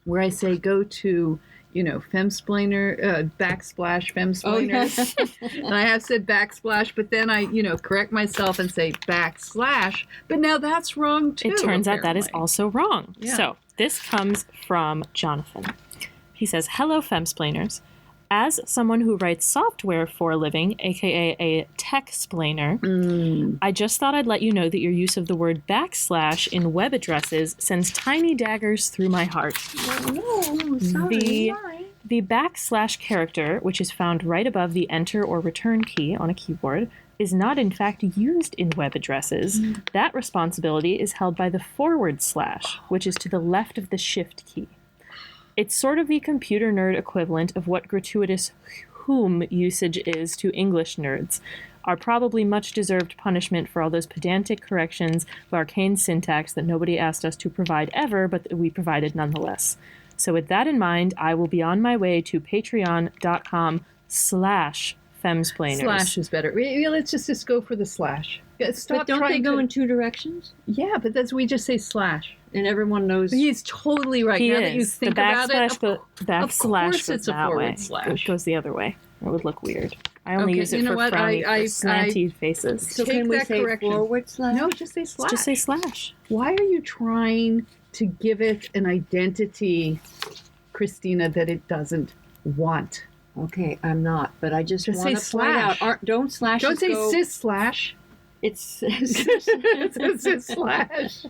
where I say, go to, femsplainer, backsplash femsplainers. And I have said backsplash, but then I, correct myself and say backslash, but now that's wrong too. It turns out that is also wrong. Yeah. So this comes from Jonathan. He says, "Hello, femsplainers. As someone who writes software for a living, aka a tech-splainer, I just thought I'd let you know that your use of the word backslash in web addresses sends tiny daggers through my heart. The backslash character, which is found right above the enter or return key on a keyboard, is not in fact used in web addresses. That responsibility is held by the forward slash, which is to the left of the shift key. It's sort of the computer nerd equivalent of what gratuitous whom usage is to English nerds. Our probably much deserved punishment for all those pedantic corrections of arcane syntax that nobody asked us to provide ever, but that we provided nonetheless. So with that in mind, I will be on my way to patreon.com/femsplainers. Slash is better. Let's just go for the slash. Stop But don't they go in two directions? Yeah, but we just say slash. And everyone knows. He's totally right. He now is. that you think the about it, backslash course goes it's a that forward way. slash. It goes the other way. It would look weird. I only Okay, use it you know for what? frowny, for slanty faces. So Take can we that say correction. forward slash? No, just say slash. Just say slash. Why are you trying to give it an identity, Christina, that it doesn't want? Okay, I'm not, but I just Just want say to point out. slash. Don't slashes Don't say go... cis slash. It's It's cis slash.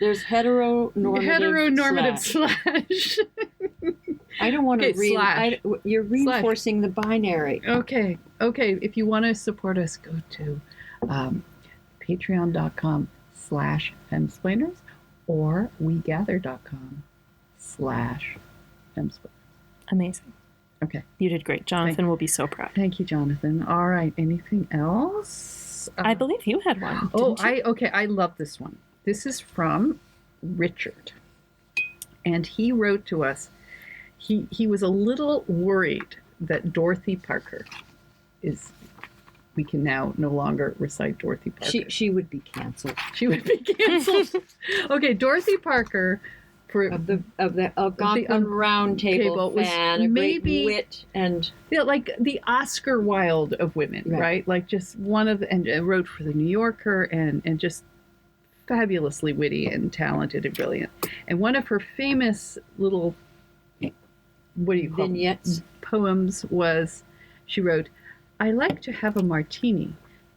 there's heteronormative slash. I don't want to Okay, slash. You're reinforcing the binary. Okay. If you want to support us, go to patreon.com/femsplainers or wegather.com/femsplainers. Amazing. Okay. You did great. Jonathan will be so proud. Thank you, Jonathan. All right. Anything else? I believe you had one. Oh, didn't you? I love this one. This is from Richard. And he wrote to us. He was a little worried that Dorothy Parker we can now no longer recite Dorothy Parker. She would be canceled. She would be canceled. Okay, Dorothy Parker Of the Algonquin Round Table was fan, a maybe- great wit, and like the Oscar Wilde of women, right? Like just one of and wrote for the New Yorker and just fabulously witty and talented and brilliant. And one of her famous little vignettes poems was she wrote, "I like to have a martini,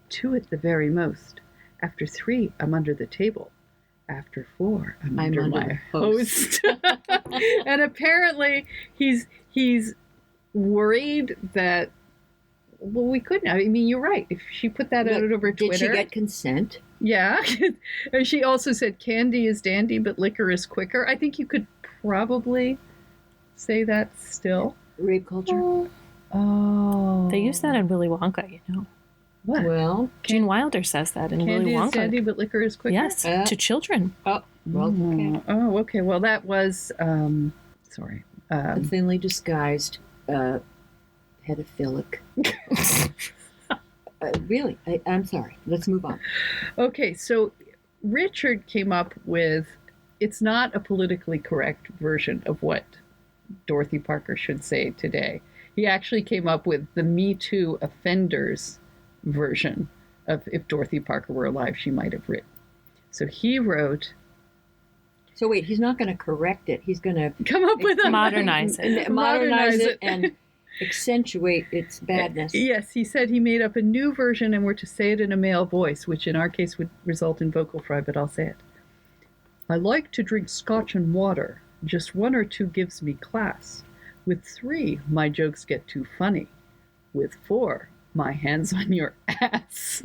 2 at the very most. After 3, I'm under the table. After 4, I'm under my the host. And apparently he's worried that, well, we couldn't. I mean, you're right. If she put that out over Twitter. Did she get consent? Yeah. And she also said candy is dandy, but liquor is quicker. I think you could probably say that still. Rape culture? Oh. They use that in Willy Wonka, you know. What? Well, Gene Wilder says that in Willy Candy is Wonka. dandy, but liquor is quicker? Yes, to children. oh, well, okay. Oh, okay. Well, that was, sorry. A thinly disguised pedophilic. Really, I'm sorry. Let's move on. Okay, so Richard came up with, it's not a politically correct version of what Dorothy Parker should say today. He actually came up with the Me Too offenders version of if Dorothy Parker were alive, she might have written. So he wrote... So wait, he's not going to correct it. He's going to come up with a... Modernize it. Modernize it and accentuate its badness. Yes, he said he made up a new version and we're to say it in a male voice, which in our case would result in vocal fry, but I'll say it. I like to drink scotch and water. Just 1 or 2 gives me class. With 3, my jokes get too funny. With 4, my hands on your ass.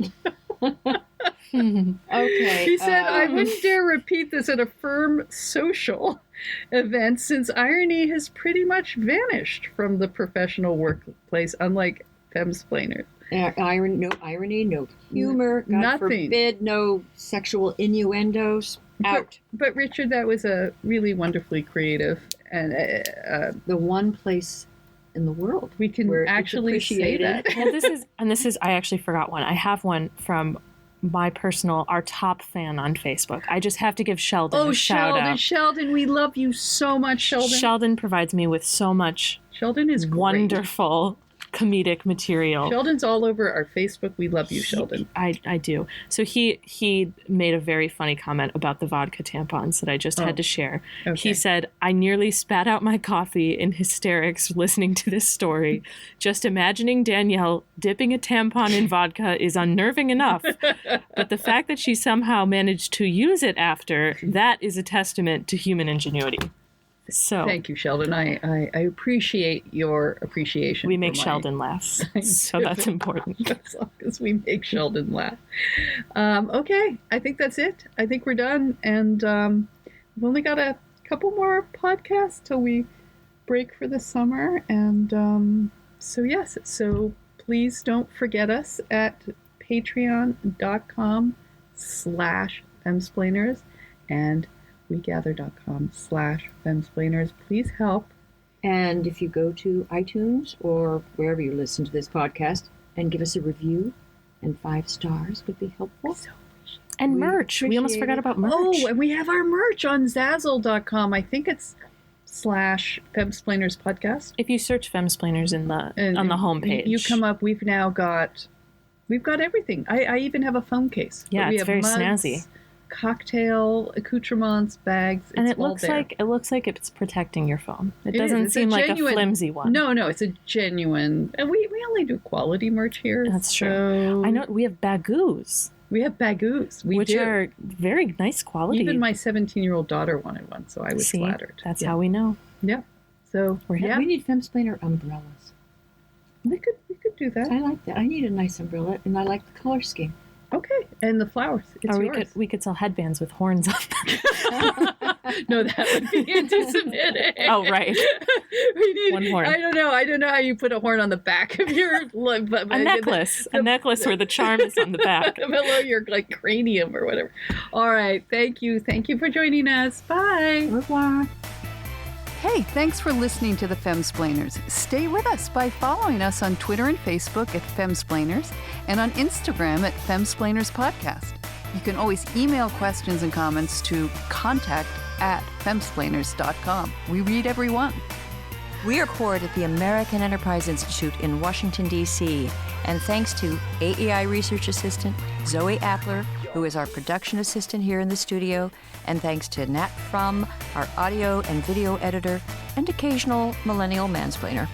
Okay. He said, I wouldn't dare repeat this at a firm social event since irony has pretty much vanished from the professional workplace, unlike femsplainers. No irony, no humor, God Nothing. forbid, no sexual innuendos. Out. But Richard, that was a really wonderfully creative, and The one place in the world we can where it's actually say appreciated. that. Well, this is, I actually forgot one. I have one from our top fan on Facebook. I just have to give Sheldon a shout out. Sheldon, we love you so much, Sheldon. Sheldon provides me with so much Sheldon is great. wonderful comedic material. Sheldon's all over our Facebook. We love you, Sheldon. I do. So he made a very funny comment about the vodka tampons that I just had to share. Okay. He said, I nearly spat out my coffee in hysterics listening to this story. Just imagining Danielle dipping a tampon in vodka is unnerving enough. But the fact that she somehow managed to use it after, that is a testament to human ingenuity. So Thank you, Sheldon. I appreciate your appreciation. we make for my- Sheldon laugh. So that's important. As long as we make Sheldon laugh. Okay, I think that's it. I think we're done. And we've only got a couple more podcasts till we break for the summer. And so please don't forget us at patreon.com/femsplainers and wegather.com/femsplainers. Please help. And if you go to iTunes or wherever you listen to this podcast and give us a review and 5 stars would be helpful. And We merch. We almost appreciate forgot it. about merch. Oh, and we have our merch on Zazzle.com. I think it's /Femsplainers podcast. If you search Femsplainers on the homepage, you come up. We've got everything. I even have a phone case. Yeah, we it's have very mugs, snazzy. Cocktail accoutrements, bags. And it's it all looks there. like it's protecting your phone. It It is. doesn't It's seem a like genuine- a flimsy one. No, it's a genuine. And we only do quality merch here. That's true. so- I know we have bagoos, We have bagoos. which do. are very nice quality. Even my 17-year-old daughter wanted one, so I was See, flattered. That's yeah. how we know. Yeah. So yeah, We need Femsplainer umbrellas. we could do that. I like that. I need a nice umbrella and I like the color scheme. Okay, and the flowers. It's Or yours. we could sell headbands with horns on them. No, that would be anti-Semitic. Oh, right. We need One horn. I don't know how you put a horn on the back of your A necklace. A necklace where the charm is on the back. below your cranium or whatever. All right, thank you for joining us. Bye. Au revoir. Hey, thanks for listening to the Femsplainers. Stay with us by following us on Twitter and Facebook at Femsplainers and on Instagram at Femsplainers Podcast. You can always email questions and comments to contact@femsplainers.com. We read every one. We record at the American Enterprise Institute in Washington, D.C., and thanks to AEI Research Assistant Zoe Appler, who is our production assistant here in the studio, and thanks to Nat Frum, our audio and video editor, and occasional millennial mansplainer.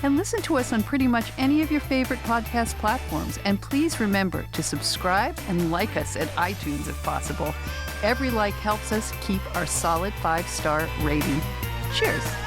And listen to us on pretty much any of your favorite podcast platforms. And please remember to subscribe and like us at iTunes if possible. Every like helps us keep our solid 5-star rating. Cheers.